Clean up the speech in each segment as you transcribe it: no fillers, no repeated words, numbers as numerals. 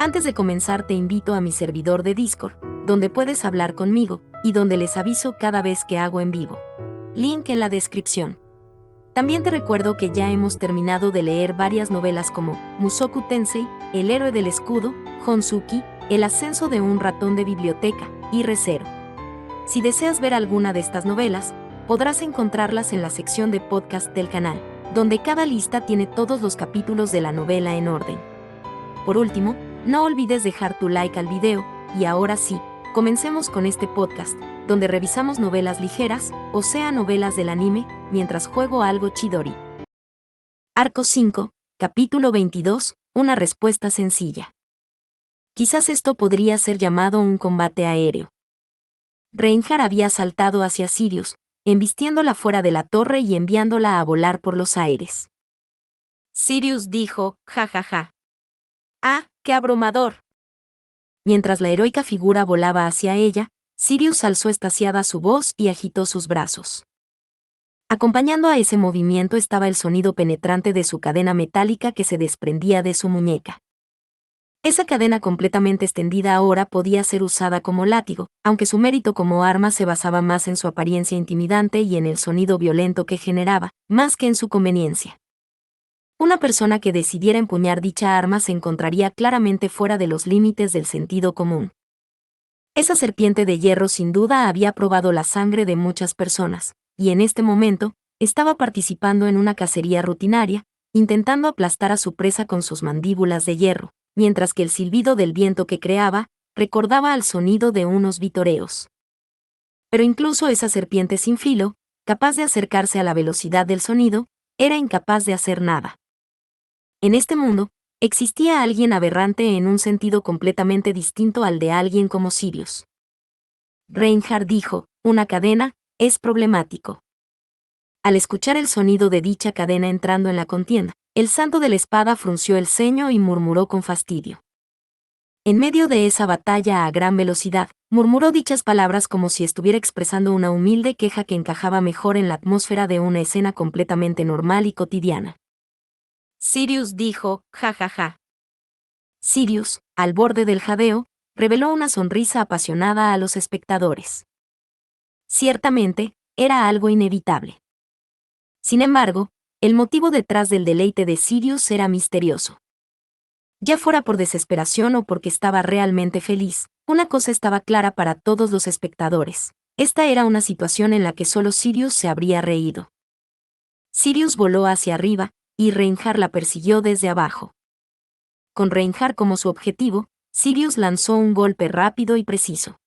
Antes de comenzar te invito a mi servidor de Discord, donde puedes hablar conmigo, y donde les aviso cada vez que hago en vivo. Link en la descripción. También te recuerdo que ya hemos terminado de leer varias novelas como Mushoku Tensei, El héroe del escudo, Honsuki, El ascenso de un ratón de biblioteca, y Re:Zero. Si deseas ver alguna de estas novelas, podrás encontrarlas en la sección de podcast del canal, donde cada lista tiene todos los capítulos de la novela en orden. Por último, no olvides dejar tu like al video, y ahora sí, comencemos con este podcast, donde revisamos novelas ligeras, o sea novelas del anime, mientras juego algo Chidori. Arco 5, capítulo 22, una respuesta sencilla. Quizás esto podría ser llamado un combate aéreo. Reinhardt había saltado hacia Sirius, embistiéndola fuera de la torre y enviándola a volar por los aires. Sirius dijo, jajaja. ¡Ah, qué abrumador! Mientras la heroica figura volaba hacia ella, Sirius alzó extasiada su voz y agitó sus brazos. Acompañando a ese movimiento estaba el sonido penetrante de su cadena metálica que se desprendía de su muñeca. Esa cadena completamente extendida ahora podía ser usada como látigo, aunque su mérito como arma se basaba más en su apariencia intimidante y en el sonido violento que generaba, más que en su conveniencia. Una persona que decidiera empuñar dicha arma se encontraría claramente fuera de los límites del sentido común. Esa serpiente de hierro sin duda había probado la sangre de muchas personas, y en este momento, estaba participando en una cacería rutinaria, intentando aplastar a su presa con sus mandíbulas de hierro, mientras que el silbido del viento que creaba, recordaba al sonido de unos vitoreos. Pero incluso esa serpiente sin filo, capaz de acercarse a la velocidad del sonido, era incapaz de hacer nada. En este mundo, existía alguien aberrante en un sentido completamente distinto al de alguien como Sirius. Reinhardt dijo, una cadena, es problemático. Al escuchar el sonido de dicha cadena entrando en la contienda, el santo de la espada frunció el ceño y murmuró con fastidio. En medio de esa batalla a gran velocidad, murmuró dichas palabras como si estuviera expresando una humilde queja que encajaba mejor en la atmósfera de una escena completamente normal y cotidiana. Sirius dijo, jajaja. Sirius, al borde del jadeo, reveló una sonrisa apasionada a los espectadores. Ciertamente, era algo inevitable. Sin embargo, el motivo detrás del deleite de Sirius era misterioso. Ya fuera por desesperación o porque estaba realmente feliz, una cosa estaba clara para todos los espectadores. Esta era una situación en la que solo Sirius se habría reído. Sirius voló hacia arriba, y Reinhardt la persiguió desde abajo. Con Reinhardt como su objetivo, Sirius lanzó un golpe rápido y preciso.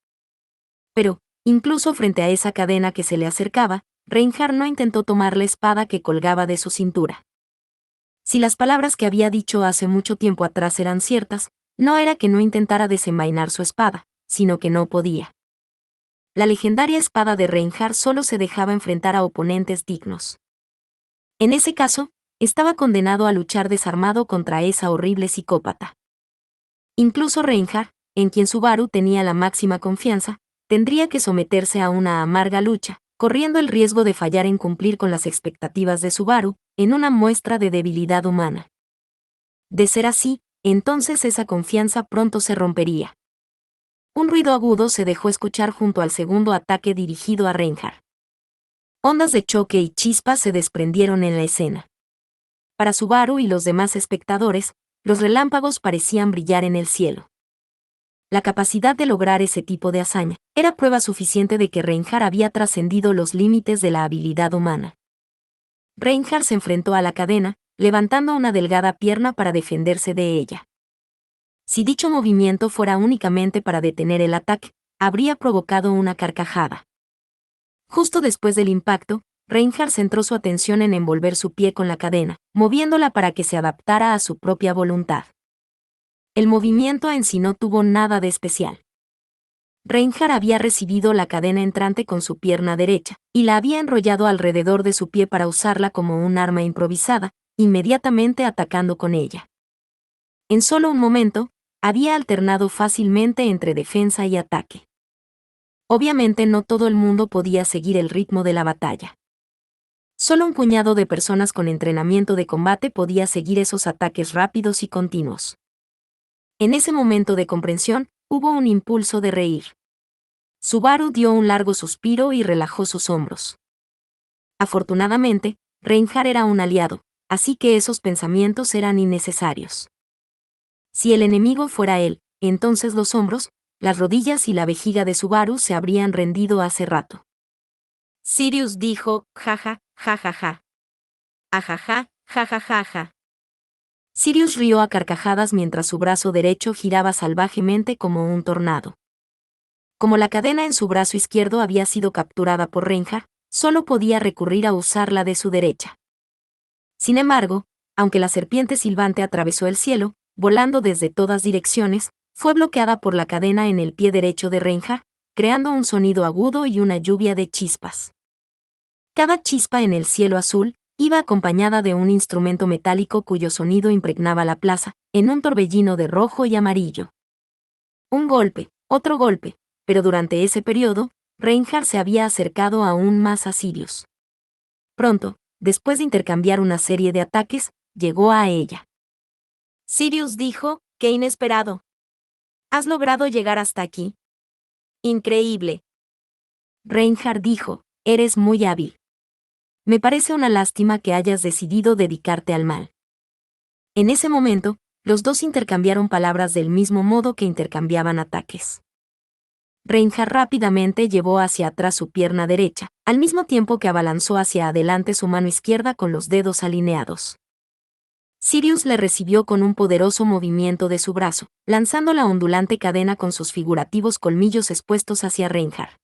Pero, incluso frente a esa cadena que se le acercaba, Reinhardt no intentó tomar la espada que colgaba de su cintura. Si las palabras que había dicho hace mucho tiempo atrás eran ciertas, no era que no intentara desenvainar su espada, sino que no podía. La legendaria espada de Reinhardt solo se dejaba enfrentar a oponentes dignos. En ese caso, estaba condenado a luchar desarmado contra esa horrible psicópata. Incluso Reinhardt, en quien Subaru tenía la máxima confianza, tendría que someterse a una amarga lucha, corriendo el riesgo de fallar en cumplir con las expectativas de Subaru, en una muestra de debilidad humana. De ser así, entonces esa confianza pronto se rompería. Un ruido agudo se dejó escuchar junto al segundo ataque dirigido a Reinhardt. Ondas de choque y chispas se desprendieron en la escena. Para Subaru y los demás espectadores, los relámpagos parecían brillar en el cielo. La capacidad de lograr ese tipo de hazaña era prueba suficiente de que Reinhardt había trascendido los límites de la habilidad humana. Reinhardt se enfrentó a la cadena, levantando una delgada pierna para defenderse de ella. Si dicho movimiento fuera únicamente para detener el ataque, habría provocado una carcajada. Justo después del impacto, Reinhardt centró su atención en envolver su pie con la cadena, moviéndola para que se adaptara a su propia voluntad. El movimiento en sí no tuvo nada de especial. Reinhardt había recibido la cadena entrante con su pierna derecha, y la había enrollado alrededor de su pie para usarla como un arma improvisada, inmediatamente atacando con ella. En solo un momento, había alternado fácilmente entre defensa y ataque. Obviamente no todo el mundo podía seguir el ritmo de la batalla. Solo un puñado de personas con entrenamiento de combate podía seguir esos ataques rápidos y continuos. En ese momento de comprensión, hubo un impulso de reír. Subaru dio un largo suspiro y relajó sus hombros. Afortunadamente, Reinhardt era un aliado, así que esos pensamientos eran innecesarios. Si el enemigo fuera él, entonces los hombros, las rodillas y la vejiga de Subaru se habrían rendido hace rato. Sirius dijo, jaja, jajaja. Ajaja, jajajaja. Sirius rió a carcajadas mientras su brazo derecho giraba salvajemente como un tornado. Como la cadena en su brazo izquierdo había sido capturada por Reinhardt, solo podía recurrir a usarla de su derecha. Sin embargo, aunque la serpiente silbante atravesó el cielo, volando desde todas direcciones, fue bloqueada por la cadena en el pie derecho de Reinhardt, creando un sonido agudo y una lluvia de chispas. Cada chispa en el cielo azul iba acompañada de un instrumento metálico cuyo sonido impregnaba la plaza, en un torbellino de rojo y amarillo. Un golpe, otro golpe, pero durante ese periodo, Reinhardt se había acercado aún más a Sirius. Pronto, después de intercambiar una serie de ataques, llegó a ella. Sirius dijo, ¡qué inesperado! ¿Has logrado llegar hasta aquí? Increíble. Reinhardt dijo, eres muy hábil. Me parece una lástima que hayas decidido dedicarte al mal. En ese momento, los dos intercambiaron palabras del mismo modo que intercambiaban ataques. Reinhardt rápidamente llevó hacia atrás su pierna derecha, al mismo tiempo que abalanzó hacia adelante su mano izquierda con los dedos alineados. Sirius le recibió con un poderoso movimiento de su brazo, lanzando la ondulante cadena con sus figurativos colmillos expuestos hacia Reinhardt.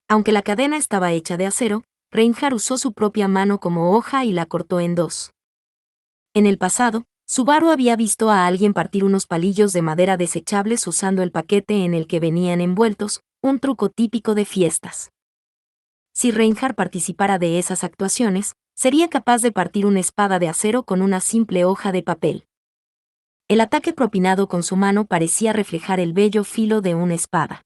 Aunque la cadena estaba hecha de acero, Reinhardt usó su propia mano como hoja y la cortó en dos. En el pasado, Subaru había visto a alguien partir unos palillos de madera desechables usando el paquete en el que venían envueltos, un truco típico de fiestas. Si Reinhardt participara de esas actuaciones, sería capaz de partir una espada de acero con una simple hoja de papel. El ataque propinado con su mano parecía reflejar el bello filo de una espada.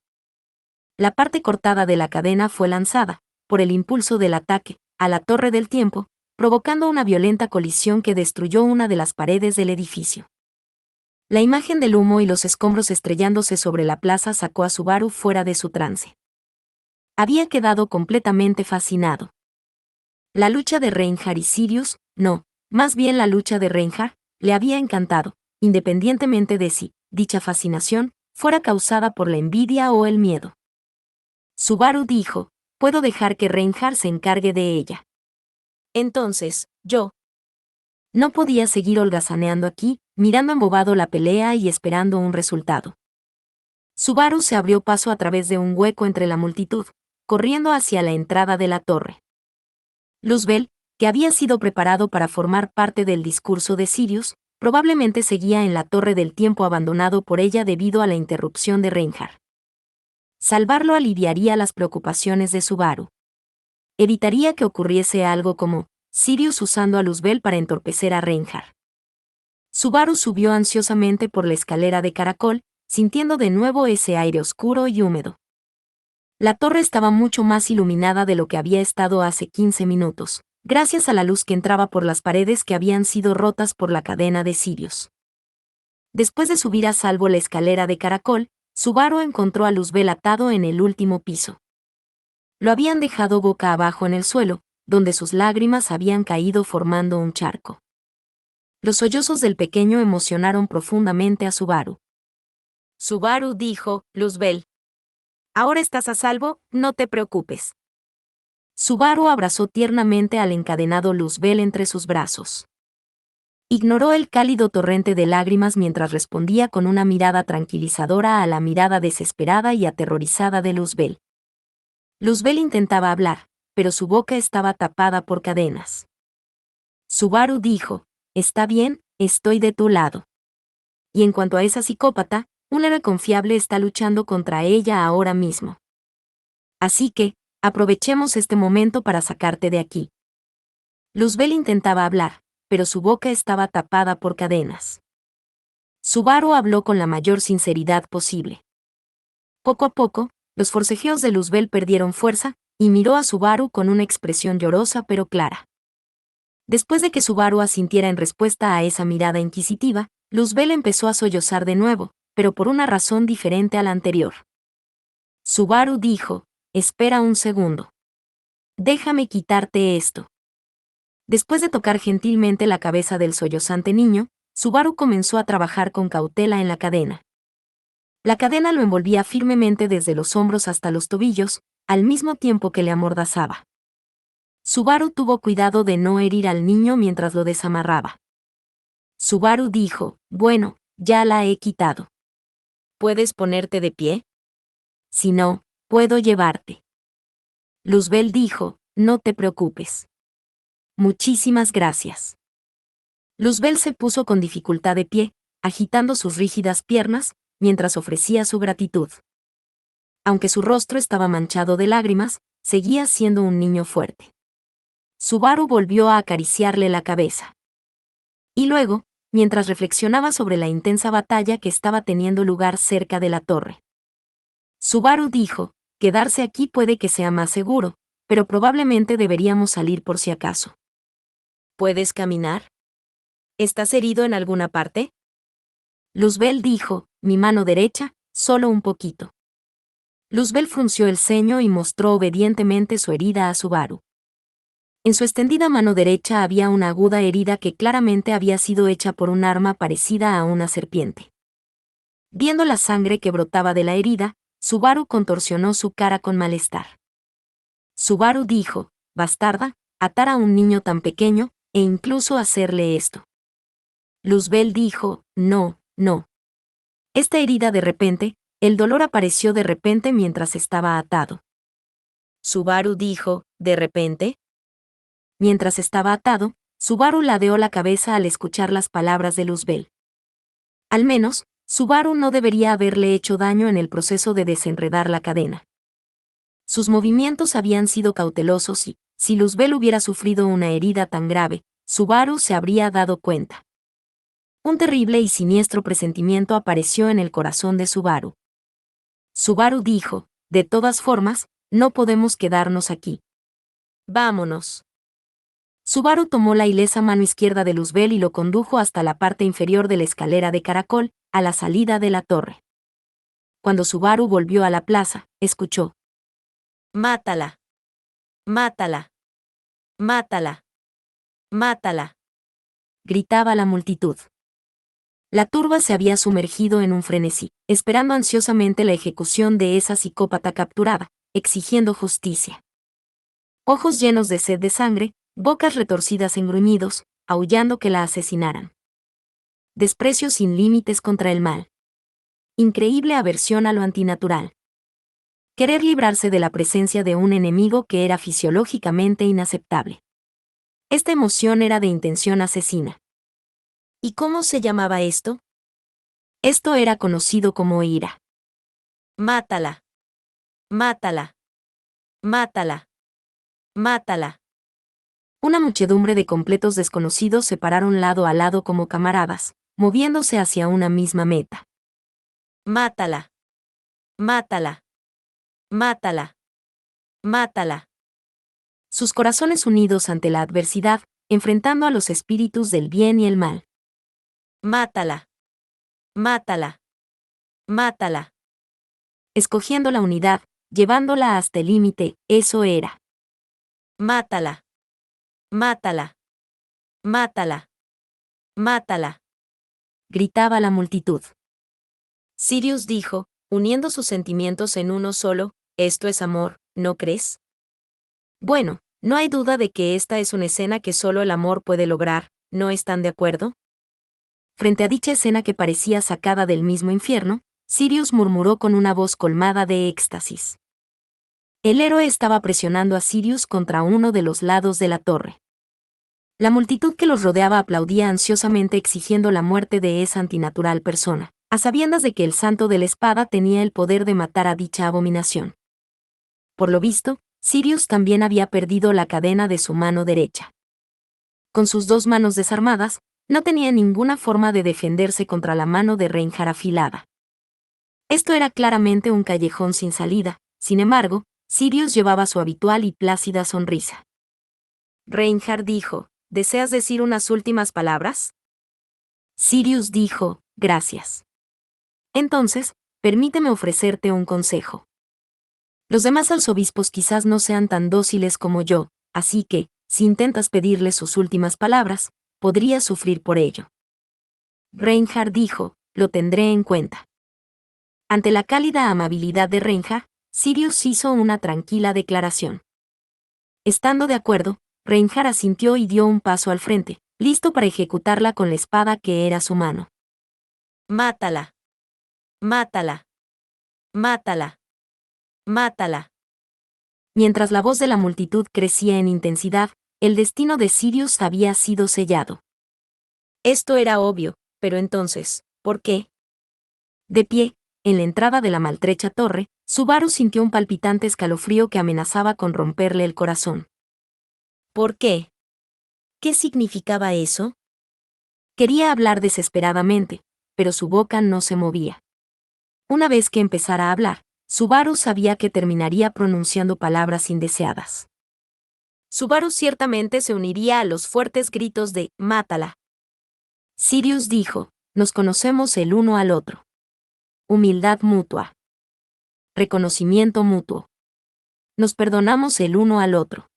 La parte cortada de la cadena fue lanzada, por el impulso del ataque, a la Torre del Tiempo, provocando una violenta colisión que destruyó una de las paredes del edificio. La imagen del humo y los escombros estrellándose sobre la plaza sacó a Subaru fuera de su trance. Había quedado completamente fascinado. La lucha de Reinhardt y Sirius, no, más bien la lucha de Reinhardt, le había encantado, independientemente de si, dicha fascinación, fuera causada por la envidia o el miedo. Subaru dijo, puedo dejar que Reinhardt se encargue de ella. Entonces, yo no podía seguir holgazaneando aquí, mirando embobado la pelea y esperando un resultado. Subaru se abrió paso a través de un hueco entre la multitud, corriendo hacia la entrada de la torre. Luzbel, que había sido preparado para formar parte del discurso de Sirius, probablemente seguía en la Torre del Tiempo abandonado por ella debido a la interrupción de Reinhardt. Salvarlo aliviaría las preocupaciones de Subaru. Evitaría que ocurriese algo como Sirius usando a Luzbel para entorpecer a Reinhardt. Subaru subió ansiosamente por la escalera de caracol, sintiendo de nuevo ese aire oscuro y húmedo. La torre estaba mucho más iluminada de lo que había estado hace 15 minutos, gracias a la luz que entraba por las paredes que habían sido rotas por la cadena de Sirius. Después de subir a salvo la escalera de caracol, Subaru encontró a Luzbel atado en el último piso. Lo habían dejado boca abajo en el suelo, donde sus lágrimas habían caído formando un charco. Los sollozos del pequeño emocionaron profundamente a Subaru. Subaru dijo, Luzbel, ahora estás a salvo, no te preocupes. Subaru abrazó tiernamente al encadenado Luzbel entre sus brazos. Ignoró el cálido torrente de lágrimas mientras respondía con una mirada tranquilizadora a la mirada desesperada y aterrorizada de Luzbel. Luzbel intentaba hablar, pero su boca estaba tapada por cadenas. Subaru dijo, está bien, estoy de tu lado. Y en cuanto a esa psicópata, un héroe confiable está luchando contra ella ahora mismo. Así que, aprovechemos este momento para sacarte de aquí. Luzbel intentaba hablar, pero su boca estaba tapada por cadenas. Subaru habló con la mayor sinceridad posible. Poco a poco, los forcejeos de Luzbel perdieron fuerza, y miró a Subaru con una expresión llorosa pero clara. Después de que Subaru asintiera en respuesta a esa mirada inquisitiva, Luzbel empezó a sollozar de nuevo, pero por una razón diferente a la anterior. Subaru dijo, espera un segundo. Déjame quitarte esto. Después de tocar gentilmente la cabeza del sollozante niño, Subaru comenzó a trabajar con cautela en la cadena. La cadena lo envolvía firmemente desde los hombros hasta los tobillos, al mismo tiempo que le amordazaba. Subaru tuvo cuidado de no herir al niño mientras lo desamarraba. Subaru dijo, bueno, ya la he quitado. ¿Puedes ponerte de pie? Si no, puedo llevarte. Luzbel dijo, no te preocupes. Muchísimas gracias. Luzbel se puso con dificultad de pie, agitando sus rígidas piernas, mientras ofrecía su gratitud. Aunque su rostro estaba manchado de lágrimas, seguía siendo un niño fuerte. Subaru volvió a acariciarle la cabeza. Y luego, mientras reflexionaba sobre la intensa batalla que estaba teniendo lugar cerca de la torre. Subaru dijo, quedarse aquí puede que sea más seguro, pero probablemente deberíamos salir por si acaso. ¿Puedes caminar? ¿Estás herido en alguna parte? Luzbel dijo, mi mano derecha, solo un poquito. Luzbel frunció el ceño y mostró obedientemente su herida a Subaru. En su extendida mano derecha había una aguda herida que claramente había sido hecha por un arma parecida a una serpiente. Viendo la sangre que brotaba de la herida, Subaru contorsionó su cara con malestar. Subaru dijo, bastarda, atar a un niño tan pequeño, e incluso hacerle esto. Luzbel dijo, no, no. Esta herida de repente, el dolor apareció de repente mientras estaba atado. Subaru dijo, ¿de repente? Mientras estaba atado, Subaru ladeó la cabeza al escuchar las palabras de Luzbel. Al menos, Subaru no debería haberle hecho daño en el proceso de desenredar la cadena. Sus movimientos habían sido cautelosos y, si Luzbel hubiera sufrido una herida tan grave, Subaru se habría dado cuenta. Un terrible y siniestro presentimiento apareció en el corazón de Subaru. Subaru dijo, de todas formas, no podemos quedarnos aquí. Vámonos. Subaru tomó la ilesa mano izquierda de Luzbel y lo condujo hasta la parte inferior de la escalera de caracol, a la salida de la torre. Cuando Subaru volvió a la plaza, escuchó. Mátala. Mátala. Mátala. Mátala. Gritaba la multitud. La turba se había sumergido en un frenesí, esperando ansiosamente la ejecución de esa psicópata capturada, exigiendo justicia. Ojos llenos de sed de sangre, bocas retorcidas en gruñidos, aullando que la asesinaran. Desprecio sin límites contra el mal. Increíble aversión a lo antinatural. Querer librarse de la presencia de un enemigo que era fisiológicamente inaceptable. Esta emoción era de intención asesina. ¿Y cómo se llamaba esto? Esto era conocido como ira. Mátala. Mátala. Mátala. Mátala. Una muchedumbre de completos desconocidos se pararon lado a lado como camaradas, moviéndose hacia una misma meta. Mátala. Mátala. Mátala. Mátala. Sus corazones unidos ante la adversidad, enfrentando a los espíritus del bien y el mal. Mátala. Mátala. Mátala. Escogiendo la unidad, llevándola hasta el límite, eso era. Mátala. Mátala. Mátala. Mátala. Gritaba la multitud. Sirius dijo, uniendo sus sentimientos en uno solo, esto es amor, ¿no crees? Bueno, no hay duda de que esta es una escena que solo el amor puede lograr, ¿no están de acuerdo? Frente a dicha escena que parecía sacada del mismo infierno, Sirius murmuró con una voz colmada de éxtasis. El héroe estaba presionando a Sirius contra uno de los lados de la torre. La multitud que los rodeaba aplaudía ansiosamente exigiendo la muerte de esa antinatural persona, a sabiendas de que el santo de la espada tenía el poder de matar a dicha abominación. Por lo visto, Sirius también había perdido la cadena de su mano derecha. Con sus dos manos desarmadas, no tenía ninguna forma de defenderse contra la mano de Reinhardt afilada. Esto era claramente un callejón sin salida, sin embargo, Sirius llevaba su habitual y plácida sonrisa. Reinhardt dijo, ¿deseas decir unas últimas palabras? Sirius dijo, gracias. Entonces, permíteme ofrecerte un consejo. Los demás arzobispos quizás no sean tan dóciles como yo, así que, si intentas pedirles sus últimas palabras, podrías sufrir por ello. Reinhard dijo, lo tendré en cuenta. Ante la cálida amabilidad de Reinhard, Sirius hizo una tranquila declaración. Estando de acuerdo, Reinhard asintió y dio un paso al frente, listo para ejecutarla con la espada que era su mano. Mátala. Mátala. Mátala. Mátala. Mientras la voz de la multitud crecía en intensidad, el destino de Sirius había sido sellado. Esto era obvio, pero entonces, ¿por qué? De pie, en la entrada de la maltrecha torre, Subaru sintió un palpitante escalofrío que amenazaba con romperle el corazón. ¿Por qué? ¿Qué significaba eso? Quería hablar desesperadamente, pero su boca no se movía. Una vez que empezara a hablar, Subaru sabía que terminaría pronunciando palabras indeseadas. Subaru ciertamente se uniría a los fuertes gritos de «Mátala». Sirius dijo, nos conocemos el uno al otro. Humildad mutua. Reconocimiento mutuo. Nos perdonamos el uno al otro.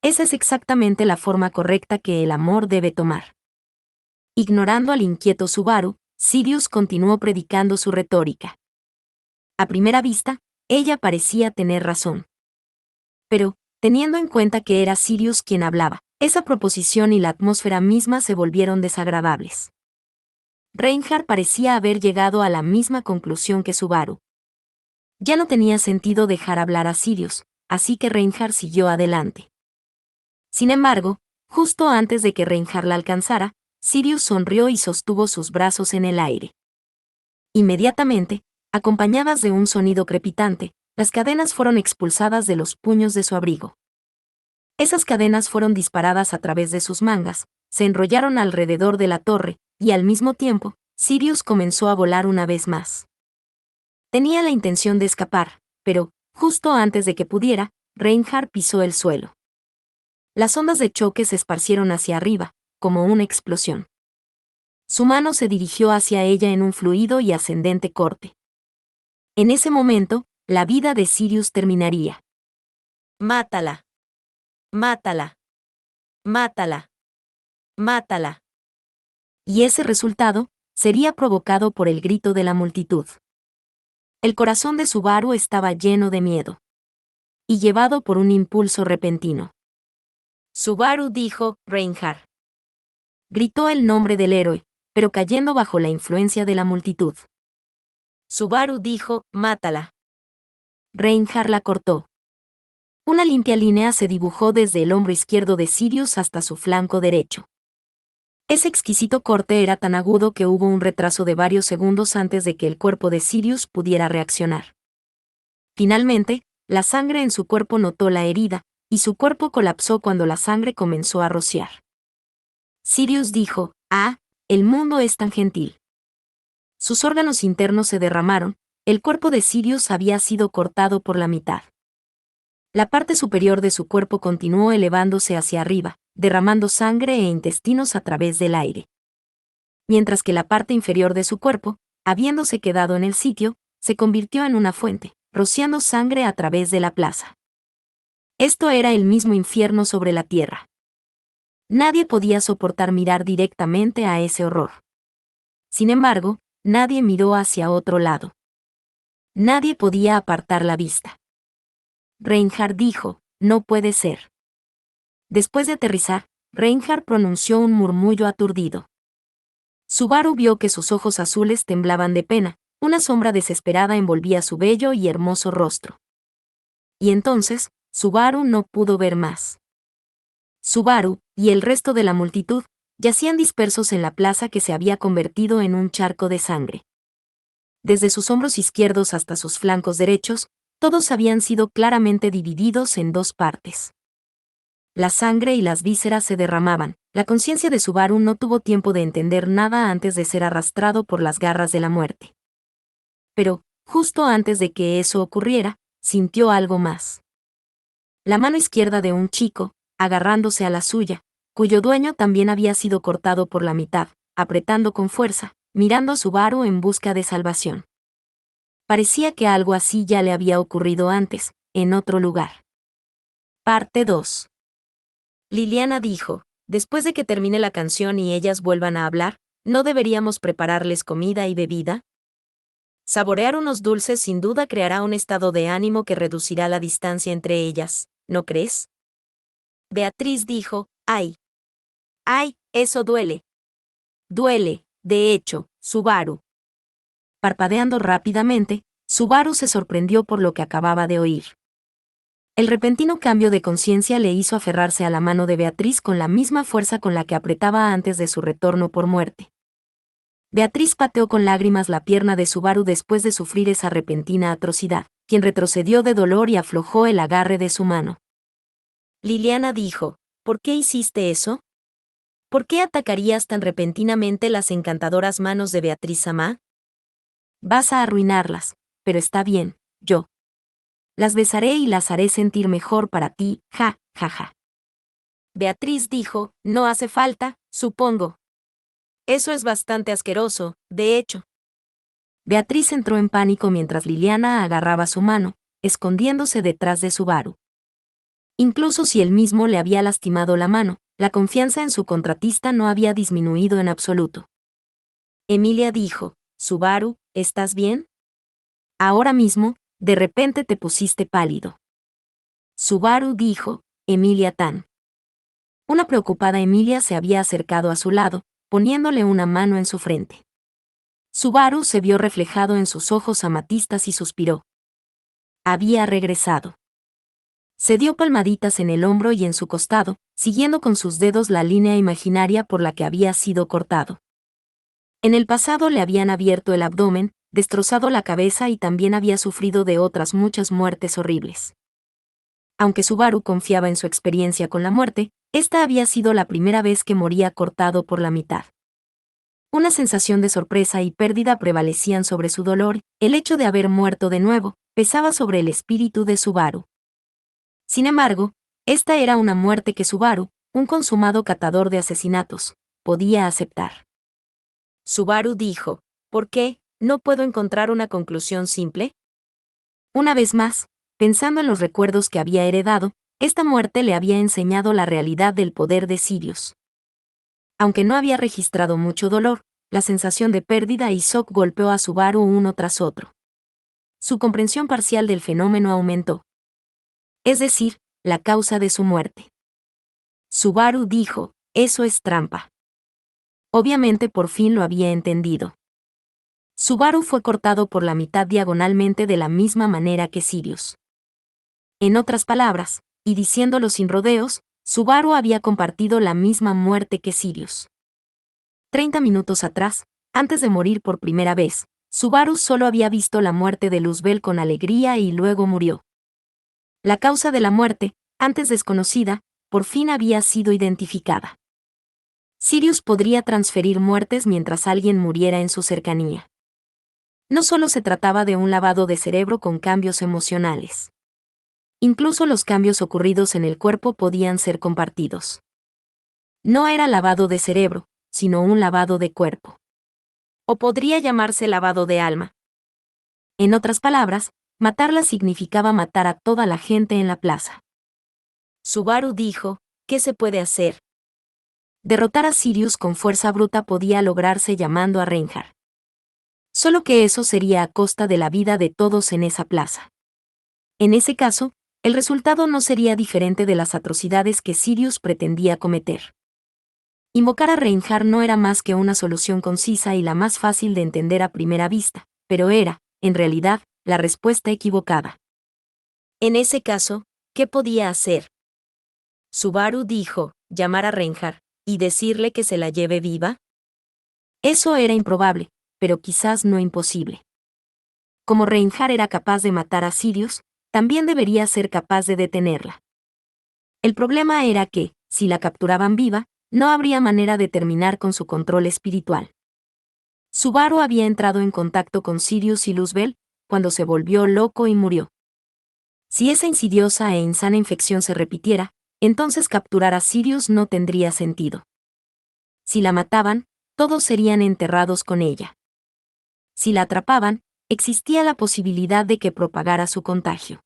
Esa es exactamente la forma correcta que el amor debe tomar. Ignorando al inquieto Subaru, Sirius continuó predicando su retórica. A primera vista, ella parecía tener razón. Pero, teniendo en cuenta que era Sirius quien hablaba, esa proposición y la atmósfera misma se volvieron desagradables. Reinhard parecía haber llegado a la misma conclusión que Subaru. Ya no tenía sentido dejar hablar a Sirius, así que Reinhard siguió adelante. Sin embargo, justo antes de que Reinhard la alcanzara, Sirius sonrió y sostuvo sus brazos en el aire. Inmediatamente, acompañadas de un sonido crepitante, las cadenas fueron expulsadas de los puños de su abrigo. Esas cadenas fueron disparadas a través de sus mangas, se enrollaron alrededor de la torre, y al mismo tiempo, Sirius comenzó a volar una vez más. Tenía la intención de escapar, pero, justo antes de que pudiera, Reinhard pisó el suelo. Las ondas de choque se esparcieron hacia arriba, como una explosión. Su mano se dirigió hacia ella en un fluido y ascendente corte. En ese momento, la vida de Sirius terminaría. Mátala. Mátala. Mátala. Mátala. Y ese resultado sería provocado por el grito de la multitud. El corazón de Subaru estaba lleno de miedo. Y llevado por un impulso repentino. Subaru dijo, Reinhard. Gritó el nombre del héroe, pero cayendo bajo la influencia de la multitud. Subaru dijo, mátala. Reinhard la cortó. Una limpia línea se dibujó desde el hombro izquierdo de Sirius hasta su flanco derecho. Ese exquisito corte era tan agudo que hubo un retraso de varios segundos antes de que el cuerpo de Sirius pudiera reaccionar. Finalmente, la sangre en su cuerpo notó la herida, y su cuerpo colapsó cuando la sangre comenzó a rociar. Sirius dijo, el mundo es tan gentil. Sus órganos internos se derramaron, el cuerpo de Sirius había sido cortado por la mitad. La parte superior de su cuerpo continuó elevándose hacia arriba, derramando sangre e intestinos a través del aire. Mientras que la parte inferior de su cuerpo, habiéndose quedado en el sitio, se convirtió en una fuente, rociando sangre a través de la plaza. Esto era el mismo infierno sobre la tierra. Nadie podía soportar mirar directamente a ese horror. Sin embargo, nadie miró hacia otro lado. Nadie podía apartar la vista. Reinhard dijo, no puede ser. Después de aterrizar, Reinhard pronunció un murmullo aturdido. Subaru vio que sus ojos azules temblaban de pena, una sombra desesperada envolvía su bello y hermoso rostro. Y entonces, Subaru no pudo ver más. Subaru, y el resto de la multitud, yacían dispersos en la plaza que se había convertido en un charco de sangre. Desde sus hombros izquierdos hasta sus flancos derechos, todos habían sido claramente divididos en dos partes. La sangre y las vísceras se derramaban. La conciencia de Subaru no tuvo tiempo de entender nada antes de ser arrastrado por las garras de la muerte. Pero, justo antes de que eso ocurriera, sintió algo más. La mano izquierda de un chico, agarrándose a la suya, cuyo dueño también había sido cortado por la mitad, apretando con fuerza, mirando a Subaru en busca de salvación. Parecía que algo así ya le había ocurrido antes, en otro lugar. Parte 2. Liliana dijo, después de que termine la canción y ellas vuelvan a hablar, ¿no deberíamos prepararles comida y bebida? Saborear unos dulces sin duda creará un estado de ánimo que reducirá la distancia entre ellas, ¿no crees? Beatriz dijo, ¡ay! ¡Ay, eso duele! Duele, de hecho, Subaru. Parpadeando rápidamente, Subaru se sorprendió por lo que acababa de oír. El repentino cambio de conciencia le hizo aferrarse a la mano de Beatriz con la misma fuerza con la que apretaba antes de su retorno por muerte. Beatriz pateó con lágrimas la pierna de Subaru después de sufrir esa repentina atrocidad, quien retrocedió de dolor y aflojó el agarre de su mano. Liliana dijo, ¿por qué hiciste eso? ¿Por qué atacarías tan repentinamente las encantadoras manos de Beatriz Samá? Vas a arruinarlas, pero está bien, yo. Las besaré y las haré sentir mejor para ti, ja, ja, ja. Beatriz dijo, no hace falta, supongo. Eso es bastante asqueroso, de hecho. Beatriz entró en pánico mientras Liliana agarraba su mano, escondiéndose detrás de Subaru. Incluso si él mismo le había lastimado la mano, la confianza en su contratista no había disminuido en absoluto. Emilia dijo, Subaru, ¿estás bien? Ahora mismo, de repente te pusiste pálido. Subaru dijo, Emilia Tan. Una preocupada Emilia se había acercado a su lado, poniéndole una mano en su frente. Subaru se vio reflejado en sus ojos amatistas y suspiró. Había regresado. Se dio palmaditas en el hombro y en su costado, siguiendo con sus dedos la línea imaginaria por la que había sido cortado. En el pasado le habían abierto el abdomen, destrozado la cabeza y también había sufrido de otras muchas muertes horribles. Aunque Subaru confiaba en su experiencia con la muerte, esta había sido la primera vez que moría cortado por la mitad. Una sensación de sorpresa y pérdida prevalecían sobre su dolor, el hecho de haber muerto de nuevo, pesaba sobre el espíritu de Subaru. Sin embargo, esta era una muerte que Subaru, un consumado catador de asesinatos, podía aceptar. Subaru dijo, ¿por qué? ¿No puedo encontrar una conclusión simple? Una vez más, pensando en los recuerdos que había heredado, esta muerte le había enseñado la realidad del poder de Sirius. Aunque no había registrado mucho dolor, la sensación de pérdida y shock golpeó a Subaru uno tras otro. Su comprensión parcial del fenómeno aumentó. Es decir, la causa de su muerte. Subaru dijo, eso es trampa. Obviamente por fin lo había entendido. Subaru fue cortado por la mitad diagonalmente de la misma manera que Sirius. En otras palabras, y diciéndolo sin rodeos, Subaru había compartido la misma muerte que Sirius. 30 minutos atrás, antes de morir por primera vez, Subaru solo había visto la muerte de Luzbel con alegría y luego murió. La causa de la muerte, antes desconocida, por fin había sido identificada. Sirius podría transferir muertes mientras alguien muriera en su cercanía. No solo se trataba de un lavado de cerebro con cambios emocionales. Incluso los cambios ocurridos en el cuerpo podían ser compartidos. No era lavado de cerebro, sino un lavado de cuerpo. O podría llamarse lavado de alma. En otras palabras, matarla significaba matar a toda la gente en la plaza. Subaru dijo, ¿qué se puede hacer? Derrotar a Sirius con fuerza bruta podía lograrse llamando a Reinhardt. Solo que eso sería a costa de la vida de todos en esa plaza. En ese caso, el resultado no sería diferente de las atrocidades que Sirius pretendía cometer. Invocar a Reinhardt no era más que una solución concisa y la más fácil de entender a primera vista, pero era, en realidad, la respuesta equivocada. En ese caso, ¿qué podía hacer? Subaru dijo, llamar a Reinhardt, y decirle que se la lleve viva. Eso era improbable, pero quizás no imposible. Como Reinhardt era capaz de matar a Sirius, también debería ser capaz de detenerla. El problema era que, si la capturaban viva, no habría manera de terminar con su control espiritual. Subaru había entrado en contacto con Sirius y Luzbel cuando se volvió loco y murió. Si esa insidiosa e insana infección se repitiera, entonces capturar a Sirius no tendría sentido. Si la mataban, todos serían enterrados con ella. Si la atrapaban, existía la posibilidad de que propagara su contagio.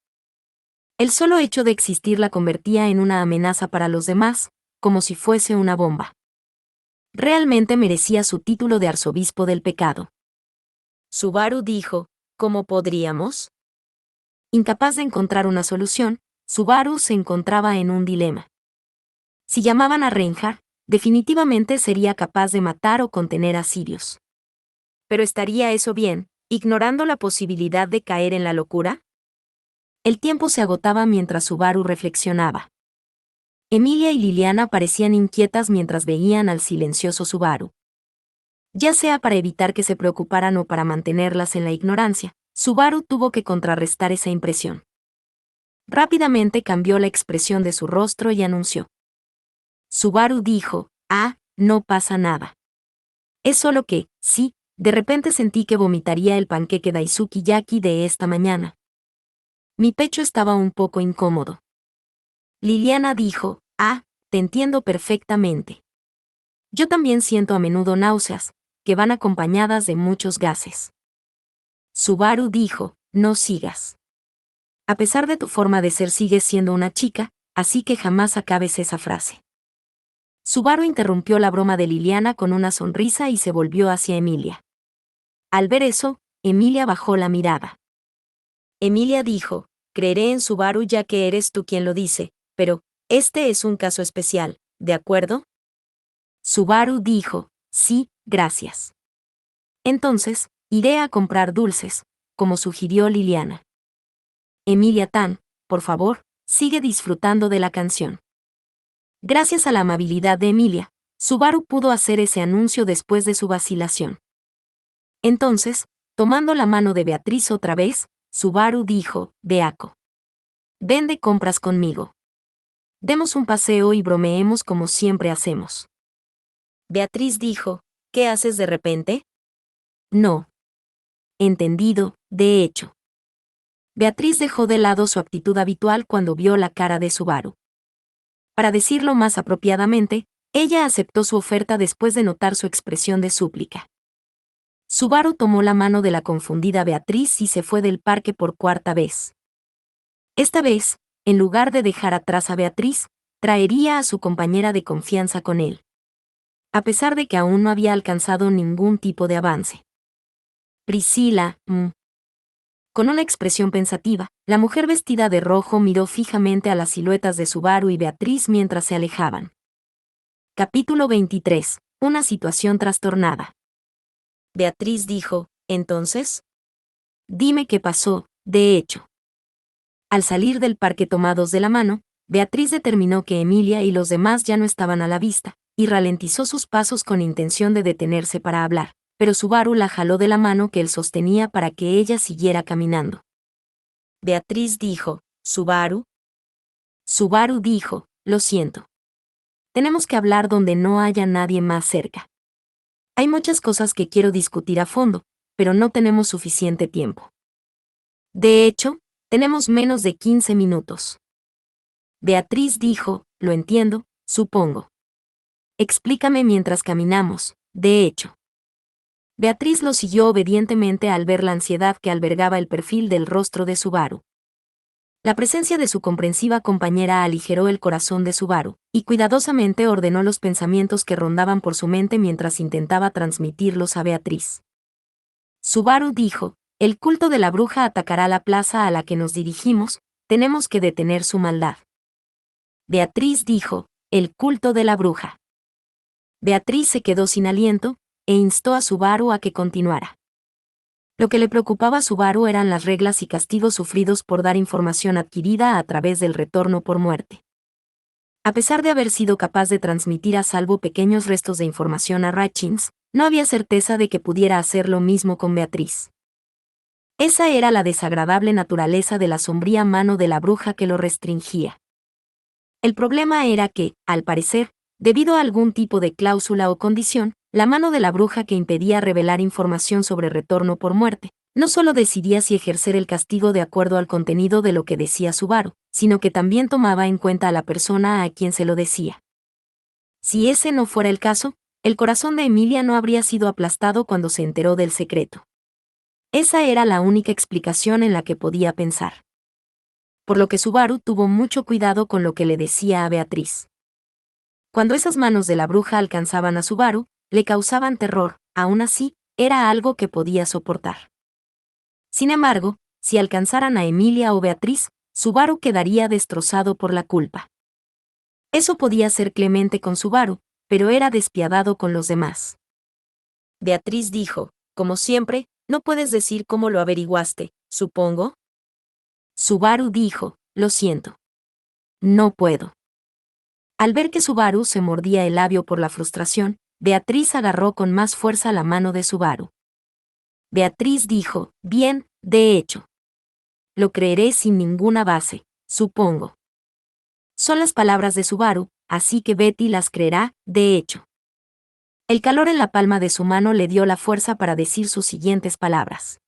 El solo hecho de existir la convertía en una amenaza para los demás, como si fuese una bomba. Realmente merecía su título de arzobispo del pecado. Subaru dijo, ¿cómo podríamos? Incapaz de encontrar una solución, Subaru se encontraba en un dilema. Si llamaban a Reinhardt, definitivamente sería capaz de matar o contener a Sirius. ¿Pero estaría eso bien, ignorando la posibilidad de caer en la locura? El tiempo se agotaba mientras Subaru reflexionaba. Emilia y Liliana parecían inquietas mientras veían al silencioso Subaru. Ya sea para evitar que se preocuparan o para mantenerlas en la ignorancia, Subaru tuvo que contrarrestar esa impresión. Rápidamente cambió la expresión de su rostro y anunció. Subaru dijo, no pasa nada. Es solo que, sí, de repente sentí que vomitaría el panqueque Daisuki Yaki de esta mañana. Mi pecho estaba un poco incómodo. Liliana dijo, te entiendo perfectamente. Yo también siento a menudo náuseas, que van acompañadas de muchos gases. Subaru dijo, no sigas. A pesar de tu forma de ser sigues siendo una chica, así que jamás acabes esa frase. Subaru interrumpió la broma de Liliana con una sonrisa y se volvió hacia Emilia. Al ver eso, Emilia bajó la mirada. Emilia dijo, creeré en Subaru ya que eres tú quien lo dice, pero, este es un caso especial, ¿de acuerdo? Subaru dijo, sí, gracias. Entonces, iré a comprar dulces, como sugirió Liliana. Emilia-tan, por favor, sigue disfrutando de la canción. Gracias a la amabilidad de Emilia, Subaru pudo hacer ese anuncio después de su vacilación. Entonces, tomando la mano de Beatriz otra vez, Subaru dijo, Beaco. Ven de compras conmigo. Demos un paseo y bromeemos como siempre hacemos. Beatriz dijo, ¿qué haces de repente? No. Entendido, de hecho. Beatriz dejó de lado su actitud habitual cuando vio la cara de Subaru. Para decirlo más apropiadamente, ella aceptó su oferta después de notar su expresión de súplica. Subaru tomó la mano de la confundida Beatriz y se fue del parque por cuarta vez. Esta vez, en lugar de dejar atrás a Beatriz, traería a su compañera de confianza con él. A pesar de que aún no había alcanzado ningún tipo de avance. Priscila, Con una expresión pensativa, la mujer vestida de rojo miró fijamente a las siluetas de Subaru y Beatriz mientras se alejaban. Capítulo 23. Una situación trastornada. Beatriz dijo, ¿entonces? Dime qué pasó, de hecho. Al salir del parque tomados de la mano, Beatriz determinó que Emilia y los demás ya no estaban a la vista, y ralentizó sus pasos con intención de detenerse para hablar, pero Subaru la jaló de la mano que él sostenía para que ella siguiera caminando. Beatriz dijo, ¿Subaru? Subaru dijo, lo siento. Tenemos que hablar donde no haya nadie más cerca. Hay muchas cosas que quiero discutir a fondo, pero no tenemos suficiente tiempo. De hecho, tenemos menos de 15 minutos. Beatriz dijo, lo entiendo, supongo. Explícame mientras caminamos, de hecho. Beatriz lo siguió obedientemente al ver la ansiedad que albergaba el perfil del rostro de Subaru. La presencia de su comprensiva compañera aligeró el corazón de Subaru, y cuidadosamente ordenó los pensamientos que rondaban por su mente mientras intentaba transmitirlos a Beatriz. Subaru dijo, el culto de la bruja atacará la plaza a la que nos dirigimos, tenemos que detener su maldad. Beatriz dijo, el culto de la bruja. Beatriz se quedó sin aliento, e instó a Subaru a que continuara. Lo que le preocupaba a Subaru eran las reglas y castigos sufridos por dar información adquirida a través del retorno por muerte. A pesar de haber sido capaz de transmitir a salvo pequeños restos de información a Ratchins, no había certeza de que pudiera hacer lo mismo con Beatriz. Esa era la desagradable naturaleza de la sombría mano de la bruja que lo restringía. El problema era que, al parecer, debido a algún tipo de cláusula o condición, la mano de la bruja que impedía revelar información sobre retorno por muerte, no solo decidía si ejercer el castigo de acuerdo al contenido de lo que decía Subaru, sino que también tomaba en cuenta a la persona a quien se lo decía. Si ese no fuera el caso, el corazón de Emilia no habría sido aplastado cuando se enteró del secreto. Esa era la única explicación en la que podía pensar. Por lo que Subaru tuvo mucho cuidado con lo que le decía a Beatriz. Cuando esas manos de la bruja alcanzaban a Subaru, le causaban terror, aún así, era algo que podía soportar. Sin embargo, si alcanzaran a Emilia o Beatriz, Subaru quedaría destrozado por la culpa. Eso podía ser clemente con Subaru, pero era despiadado con los demás. Beatriz dijo, como siempre, no puedes decir cómo lo averiguaste, supongo. Subaru dijo, lo siento. No puedo. Al ver que Subaru se mordía el labio por la frustración, Beatriz agarró con más fuerza la mano de Subaru. Beatriz dijo, bien, de hecho. Lo creeré sin ninguna base, supongo. Son las palabras de Subaru, así que Betty las creerá, de hecho. El calor en la palma de su mano le dio la fuerza para decir sus siguientes palabras.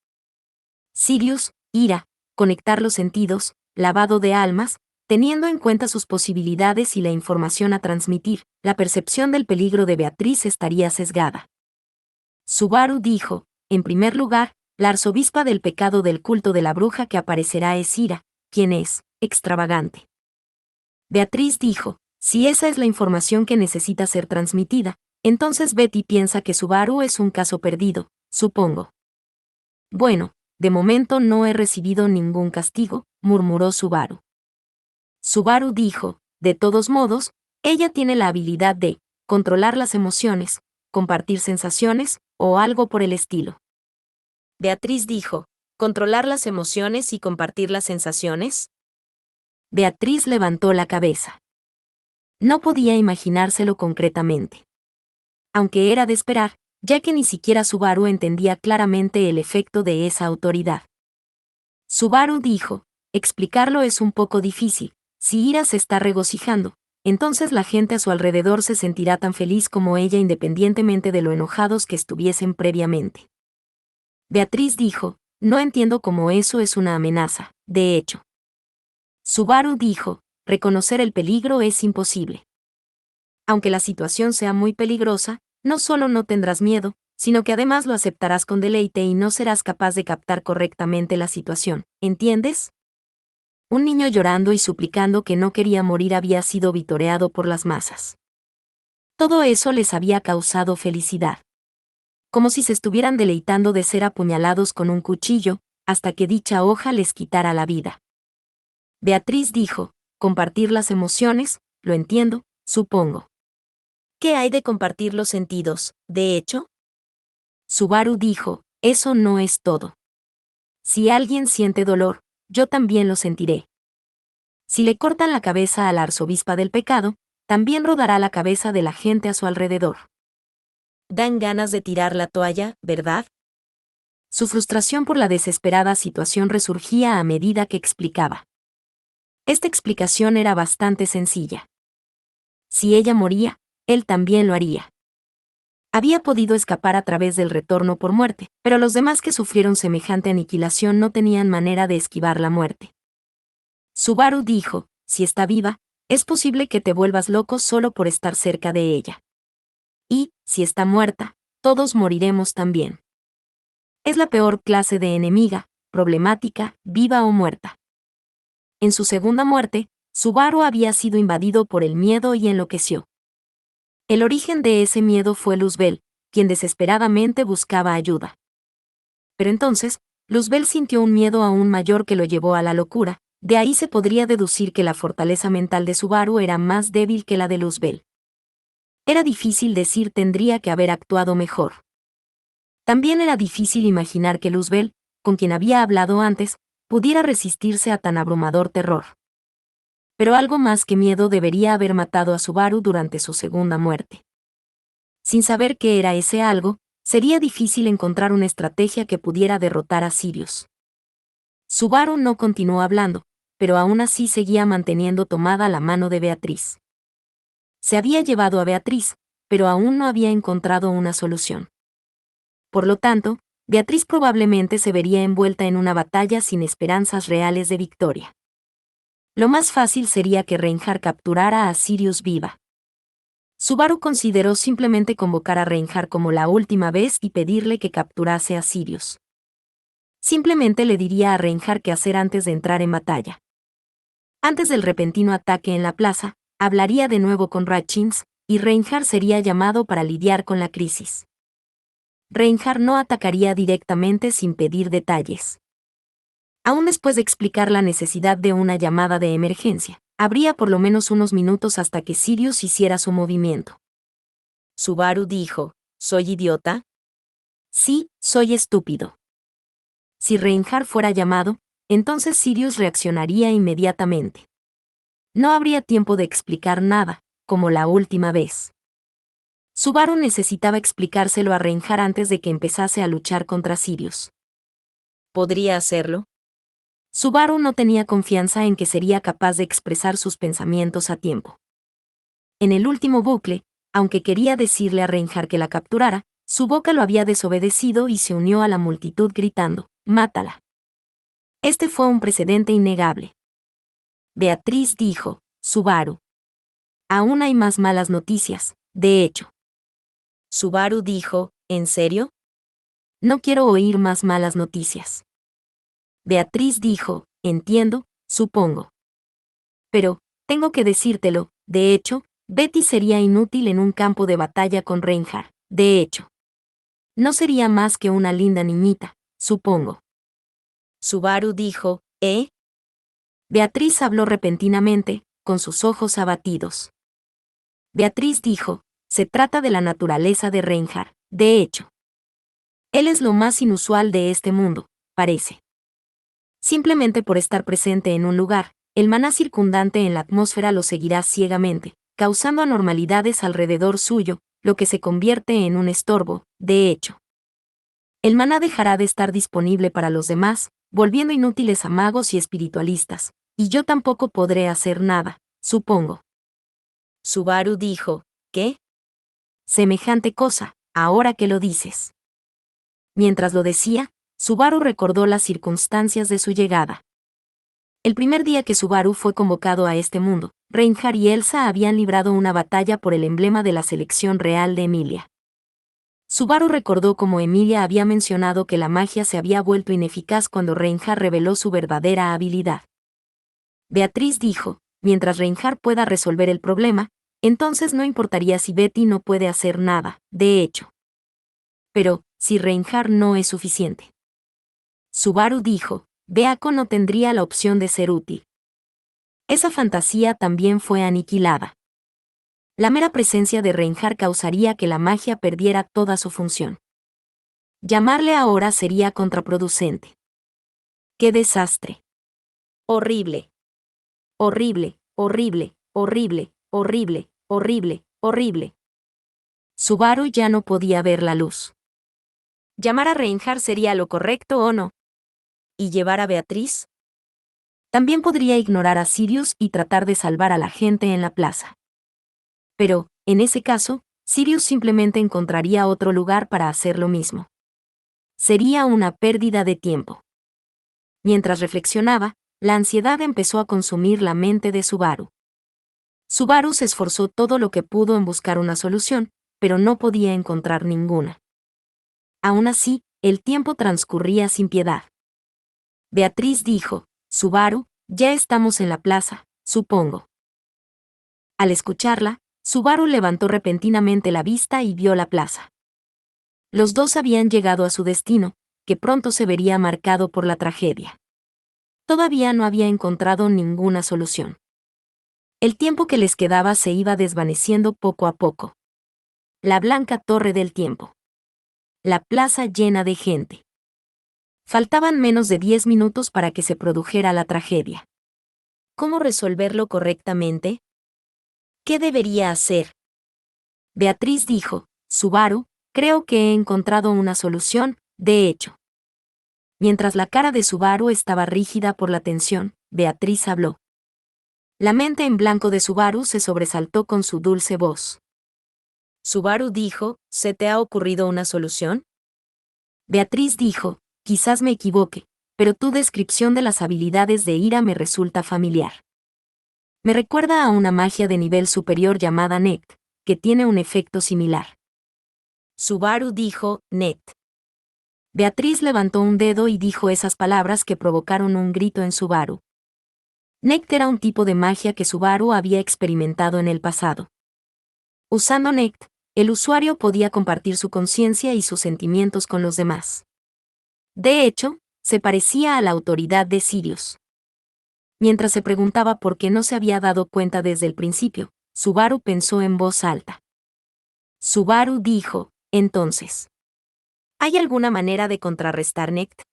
Sirius, ira, conectar los sentidos, lavado de almas, teniendo en cuenta sus posibilidades y la información a transmitir, la percepción del peligro de Beatriz estaría sesgada. Subaru dijo, en primer lugar, la arzobispa del pecado del culto de la bruja que aparecerá es Ira, quien es extravagante. Beatriz dijo, si esa es la información que necesita ser transmitida, entonces Betty piensa que Subaru es un caso perdido, supongo. Bueno, de momento no he recibido ningún castigo, murmuró Subaru. Subaru dijo, de todos modos, ella tiene la habilidad de controlar las emociones, compartir sensaciones, o algo por el estilo. Beatriz dijo, ¿controlar las emociones y compartir las sensaciones? Beatriz levantó la cabeza. No podía imaginárselo concretamente. Aunque era de esperar, ya que ni siquiera Subaru entendía claramente el efecto de esa autoridad. Subaru dijo, explicarlo es un poco difícil, si Ira se está regocijando, entonces la gente a su alrededor se sentirá tan feliz como ella independientemente de lo enojados que estuviesen previamente. Beatriz dijo, no entiendo cómo eso es una amenaza, de hecho. Subaru dijo, reconocer el peligro es imposible. Aunque la situación sea muy peligrosa, no solo no tendrás miedo, sino que además lo aceptarás con deleite y no serás capaz de captar correctamente la situación, ¿entiendes? Un niño llorando y suplicando que no quería morir había sido vitoreado por las masas. Todo eso les había causado felicidad. Como si se estuvieran deleitando de ser apuñalados con un cuchillo, hasta que dicha hoja les quitara la vida. Beatriz dijo, compartir las emociones, lo entiendo, supongo. ¿Qué hay de compartir los sentidos, de hecho? Subaru dijo, eso no es todo. Si alguien siente dolor, yo también lo sentiré. Si le cortan la cabeza a la arzobispa del pecado, también rodará la cabeza de la gente a su alrededor. Dan ganas de tirar la toalla, ¿verdad? Su frustración por la desesperada situación resurgía a medida que explicaba. Esta explicación era bastante sencilla. Si ella moría, él también lo haría. Había podido escapar a través del retorno por muerte, pero los demás que sufrieron semejante aniquilación no tenían manera de esquivar la muerte. Subaru dijo, si está viva, es posible que te vuelvas loco solo por estar cerca de ella. Y, si está muerta, todos moriremos también. Es la peor clase de enemiga, problemática, viva o muerta. En su segunda muerte, Subaru había sido invadido por el miedo y enloqueció. El origen de ese miedo fue Luzbel, quien desesperadamente buscaba ayuda. Pero entonces, Luzbel sintió un miedo aún mayor que lo llevó a la locura, de ahí se podría deducir que la fortaleza mental de Subaru era más débil que la de Luzbel. Era difícil decir tendría que haber actuado mejor. También era difícil imaginar que Luzbel, con quien había hablado antes, pudiera resistirse a tan abrumador terror. Pero algo más que miedo debería haber matado a Subaru durante su segunda muerte. Sin saber qué era ese algo, sería difícil encontrar una estrategia que pudiera derrotar a Sirius. Subaru no continuó hablando, pero aún así seguía manteniendo tomada la mano de Beatriz. Se había llevado a Beatriz, pero aún no había encontrado una solución. Por lo tanto, Beatriz probablemente se vería envuelta en una batalla sin esperanzas reales de victoria. Lo más fácil sería que Reinhardt capturara a Sirius viva. Subaru consideró simplemente convocar a Reinhardt como la última vez y pedirle que capturase a Sirius. Simplemente le diría a Reinhardt qué hacer antes de entrar en batalla. Antes del repentino ataque en la plaza, hablaría de nuevo con Ratchins, y Reinhardt sería llamado para lidiar con la crisis. Reinhardt no atacaría directamente sin pedir detalles. Aún después de explicar la necesidad de una llamada de emergencia, habría por lo menos unos minutos hasta que Sirius hiciera su movimiento. Subaru dijo, ¿soy idiota? Sí, soy estúpido. Si Reinhardt fuera llamado, entonces Sirius reaccionaría inmediatamente. No habría tiempo de explicar nada, como la última vez. Subaru necesitaba explicárselo a Reinhardt antes de que empezase a luchar contra Sirius. ¿Podría hacerlo? Subaru no tenía confianza en que sería capaz de expresar sus pensamientos a tiempo. En el último bucle, aunque quería decirle a Reinhardt que la capturara, su boca lo había desobedecido y se unió a la multitud gritando, «¡Mátala!». Este fue un precedente innegable. Beatriz dijo, «Subaru. Aún hay más malas noticias, de hecho». Subaru dijo, «¿En serio? No quiero oír más malas noticias». Beatriz dijo, «Entiendo, supongo. Pero, tengo que decírtelo, de hecho, Betty sería inútil en un campo de batalla con Reinhardt, de hecho. No sería más que una linda niñita, supongo». Subaru dijo, «¿Eh?». Beatriz habló repentinamente, con sus ojos abatidos. Beatriz dijo, «Se trata de la naturaleza de Reinhardt, de hecho. Él es lo más inusual de este mundo, parece. Simplemente por estar presente en un lugar, el maná circundante en la atmósfera lo seguirá ciegamente, causando anormalidades alrededor suyo, lo que se convierte en un estorbo, de hecho. El maná dejará de estar disponible para los demás, volviendo inútiles a magos y espiritualistas, y yo tampoco podré hacer nada, supongo». Subaru dijo, «¿Qué?». «Semejante cosa, ahora que lo dices». Mientras lo decía, Subaru recordó las circunstancias de su llegada. El primer día que Subaru fue convocado a este mundo, Reinhardt y Elsa habían librado una batalla por el emblema de la selección real de Emilia. Subaru recordó cómo Emilia había mencionado que la magia se había vuelto ineficaz cuando Reinhardt reveló su verdadera habilidad. Beatriz dijo, «Mientras Reinhardt pueda resolver el problema, entonces no importaría si Betty no puede hacer nada, de hecho. Pero, si Reinhardt no es suficiente». Subaru dijo, «Beako no tendría la opción de ser útil». Esa fantasía también fue aniquilada. La mera presencia de Reinhardt causaría que la magia perdiera toda su función. Llamarle ahora sería contraproducente. ¡Qué desastre! Horrible. Horrible, horrible, horrible, horrible, horrible, horrible. Subaru ya no podía ver la luz. ¿Llamar a Reinhardt sería lo correcto o no? ¿Y llevar a Beatriz? También podría ignorar a Sirius y tratar de salvar a la gente en la plaza. Pero, en ese caso, Sirius simplemente encontraría otro lugar para hacer lo mismo. Sería una pérdida de tiempo. Mientras reflexionaba, la ansiedad empezó a consumir la mente de Subaru. Subaru se esforzó todo lo que pudo en buscar una solución, pero no podía encontrar ninguna. Aún así, el tiempo transcurría sin piedad. Beatriz dijo, «Subaru, ya estamos en la plaza, supongo». Al escucharla, Subaru levantó repentinamente la vista y vio la plaza. Los dos habían llegado a su destino, que pronto se vería marcado por la tragedia. Todavía no había encontrado ninguna solución. El tiempo que les quedaba se iba desvaneciendo poco a poco. La blanca torre del tiempo. La plaza llena de gente. Faltaban menos de 10 minutos para que se produjera la tragedia. ¿Cómo resolverlo correctamente? ¿Qué debería hacer? Beatriz dijo, «Subaru, creo que he encontrado una solución, de hecho». Mientras la cara de Subaru estaba rígida por la tensión, Beatriz habló. La mente en blanco de Subaru se sobresaltó con su dulce voz. Subaru dijo, «¿Se te ha ocurrido una solución?». Beatriz dijo, «Quizás me equivoque, pero tu descripción de las habilidades de ira me resulta familiar. Me recuerda a una magia de nivel superior llamada Nect, que tiene un efecto similar. Subaru dijo, Net. Beatriz levantó un dedo y dijo esas palabras que provocaron un grito en Subaru. Nect era un tipo de magia que Subaru había experimentado en el pasado. Usando Nect, el usuario podía compartir su conciencia y sus sentimientos con los demás. De hecho, se parecía a la autoridad de Sirius. Mientras se preguntaba por qué no se había dado cuenta desde el principio, Subaru pensó en voz alta. Subaru dijo, entonces, ¿hay alguna manera de contrarrestar Nect?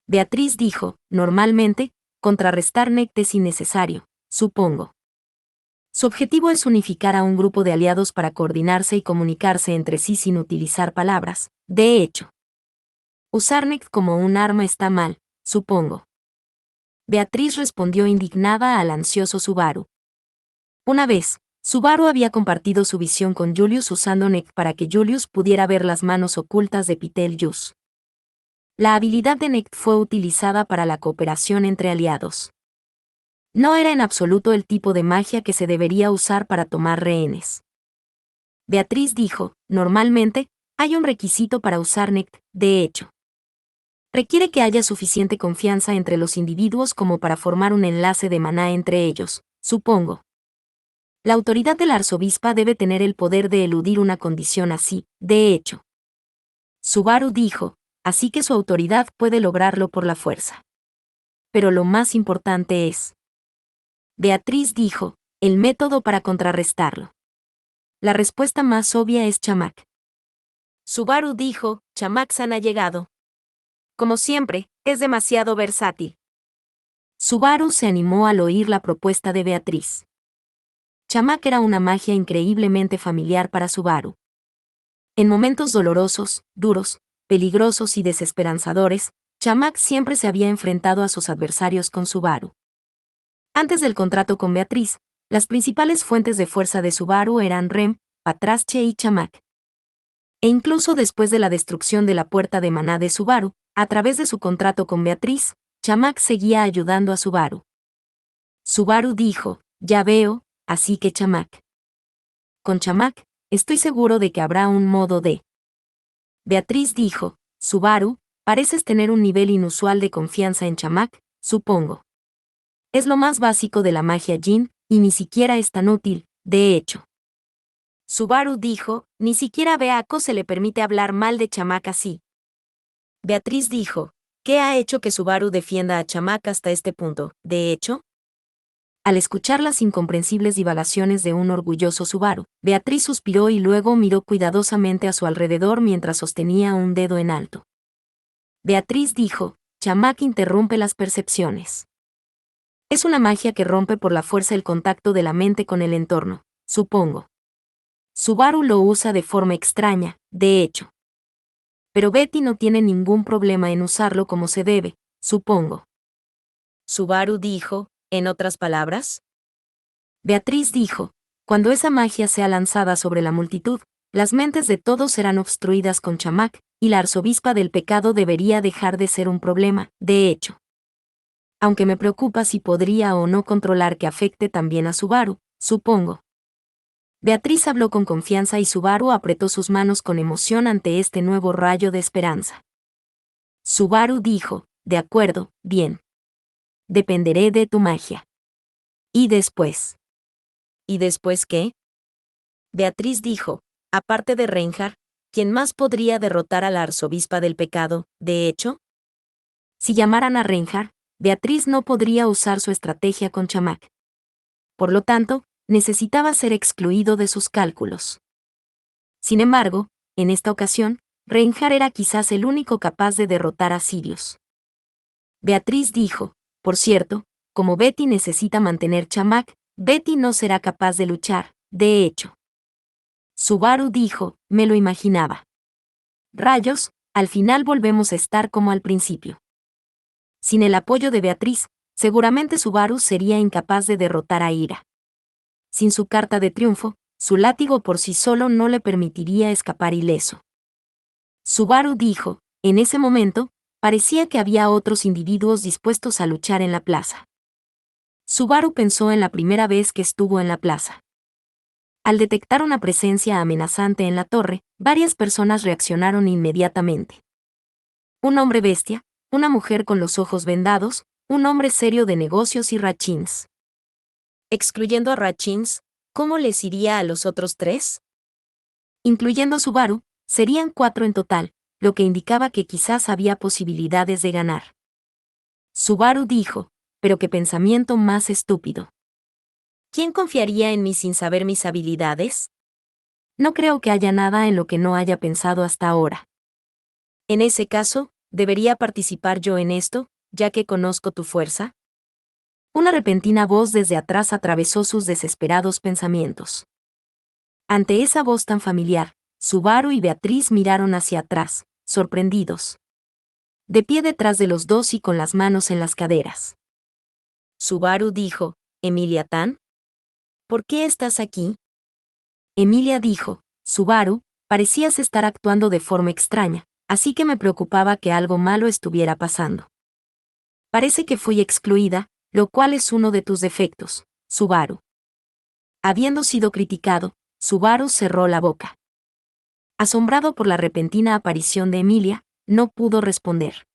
Beatriz dijo, normalmente, contrarrestar Nect es innecesario, supongo. Su objetivo es unificar a un grupo de aliados para coordinarse y comunicarse entre sí sin utilizar palabras. De hecho, usar Nect como un arma está mal, supongo. Beatriz respondió indignada al ansioso Subaru. Una vez, Subaru había compartido su visión con Julius usando Nect para que Julius pudiera ver las manos ocultas de Betelgeuse. La habilidad de Nect fue utilizada para la cooperación entre aliados. No era en absoluto el tipo de magia que se debería usar para tomar rehenes. Beatriz dijo, normalmente, hay un requisito para usar Nect, de hecho. Requiere que haya suficiente confianza entre los individuos como para formar un enlace de maná entre ellos, supongo. La autoridad de la arzobispa debe tener el poder de eludir una condición así, de hecho. Subaru dijo, así que su autoridad puede lograrlo por la fuerza. Pero lo más importante es. Beatriz dijo, el método para contrarrestarlo. La respuesta más obvia es Chamak. Subaru dijo, Chamak-san ha llegado. Como siempre, es demasiado versátil. Subaru se animó al oír la propuesta de Beatriz. Chamak era una magia increíblemente familiar para Subaru. En momentos dolorosos, duros, peligrosos y desesperanzadores, Chamak siempre se había enfrentado a sus adversarios con Subaru. Antes del contrato con Beatriz, las principales fuentes de fuerza de Subaru eran Rem, Patraschle y Chamak. E incluso después de la destrucción de la puerta de maná de Subaru, a través de su contrato con Beatriz, Chamak seguía ayudando a Subaru. Subaru dijo, ya veo, así que Chamak. Con Chamak, estoy seguro de que habrá un modo de. Beatriz dijo, Subaru, pareces tener un nivel inusual de confianza en Chamak, supongo. Es lo más básico de la magia Jin, y ni siquiera es tan útil, de hecho. Subaru dijo, ni siquiera a Beako se le permite hablar mal de Chamak así. Beatriz dijo, ¿qué ha hecho que Subaru defienda a Chamak hasta este punto? De hecho, al escuchar las incomprensibles divagaciones de un orgulloso Subaru, Beatriz suspiró y luego miró cuidadosamente a su alrededor mientras sostenía un dedo en alto. Beatriz dijo, Chamak interrumpe las percepciones. Es una magia que rompe por la fuerza el contacto de la mente con el entorno, supongo. Subaru lo usa de forma extraña, de hecho. Pero Betty no tiene ningún problema en usarlo como se debe, supongo. Subaru dijo, en otras palabras. Beatriz dijo, cuando esa magia sea lanzada sobre la multitud, las mentes de todos serán obstruidas con Chamak, y la arzobispa del pecado debería dejar de ser un problema, de hecho. Aunque me preocupa si podría o no controlar que afecte también a Subaru, supongo. Beatriz habló con confianza y Subaru apretó sus manos con emoción ante este nuevo rayo de esperanza. Subaru dijo, de acuerdo, bien. Dependeré de tu magia. ¿Y después? ¿Y después qué? Beatriz dijo, aparte de Reinhardt, ¿quién más podría derrotar a la arzobispa del pecado? De hecho, si llamaran a Reinhardt, Beatriz no podría usar su estrategia con Chamak. Por lo tanto, necesitaba ser excluido de sus cálculos. Sin embargo, en esta ocasión, Reinhardt era quizás el único capaz de derrotar a Sirius. Beatriz dijo, por cierto, como Betty necesita mantener Chamak, Betty no será capaz de luchar, de hecho. Subaru dijo, me lo imaginaba. Rayos, al final volvemos a estar como al principio. Sin el apoyo de Beatriz, seguramente Subaru sería incapaz de derrotar a Ira. Sin su carta de triunfo, su látigo por sí solo no le permitiría escapar ileso. Subaru dijo, en ese momento, parecía que había otros individuos dispuestos a luchar en la plaza. Subaru pensó en la primera vez que estuvo en la plaza. Al detectar una presencia amenazante en la torre, varias personas reaccionaron inmediatamente. Un hombre bestia, una mujer con los ojos vendados, un hombre serio de negocios y Rachins. Excluyendo a Rachins, ¿cómo les iría a los otros tres? Incluyendo a Subaru, serían 4 en total, lo que indicaba que quizás había posibilidades de ganar. Subaru dijo, pero qué pensamiento más estúpido. ¿Quién confiaría en mí sin saber mis habilidades? No creo que haya nada en lo que no haya pensado hasta ahora. En ese caso, ¿debería participar yo en esto, ya que conozco tu fuerza? Una repentina voz desde atrás atravesó sus desesperados pensamientos. Ante esa voz tan familiar, Subaru y Beatriz miraron hacia atrás, sorprendidos. De pie detrás de los dos y con las manos en las caderas. Subaru dijo, ¿Emilia Tan? ¿Por qué estás aquí? Emilia dijo, Subaru, parecías estar actuando de forma extraña, así que me preocupaba que algo malo estuviera pasando. Parece que fui excluida, lo cual es uno de tus defectos, Subaru. Habiendo sido criticado, Subaru cerró la boca. Asombrado por la repentina aparición de Emilia, no pudo responder.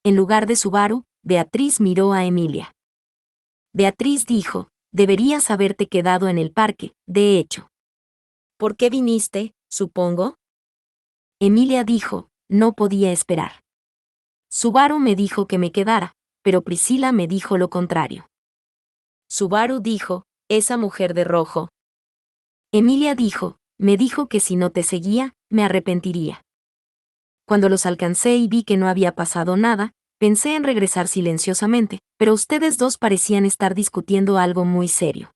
En lugar de Subaru, Beatriz miró a Emilia. Beatriz dijo, deberías haberte quedado en el parque, de hecho. ¿Por qué viniste, supongo? Emilia dijo, no podía esperar. Subaru me dijo que me quedara, pero Priscila me dijo lo contrario. Subaru dijo, esa mujer de rojo. Emilia dijo, me dijo que si no te seguía, me arrepentiría. Cuando los alcancé y vi que no había pasado nada, pensé en regresar silenciosamente, pero ustedes dos parecían estar discutiendo algo muy serio.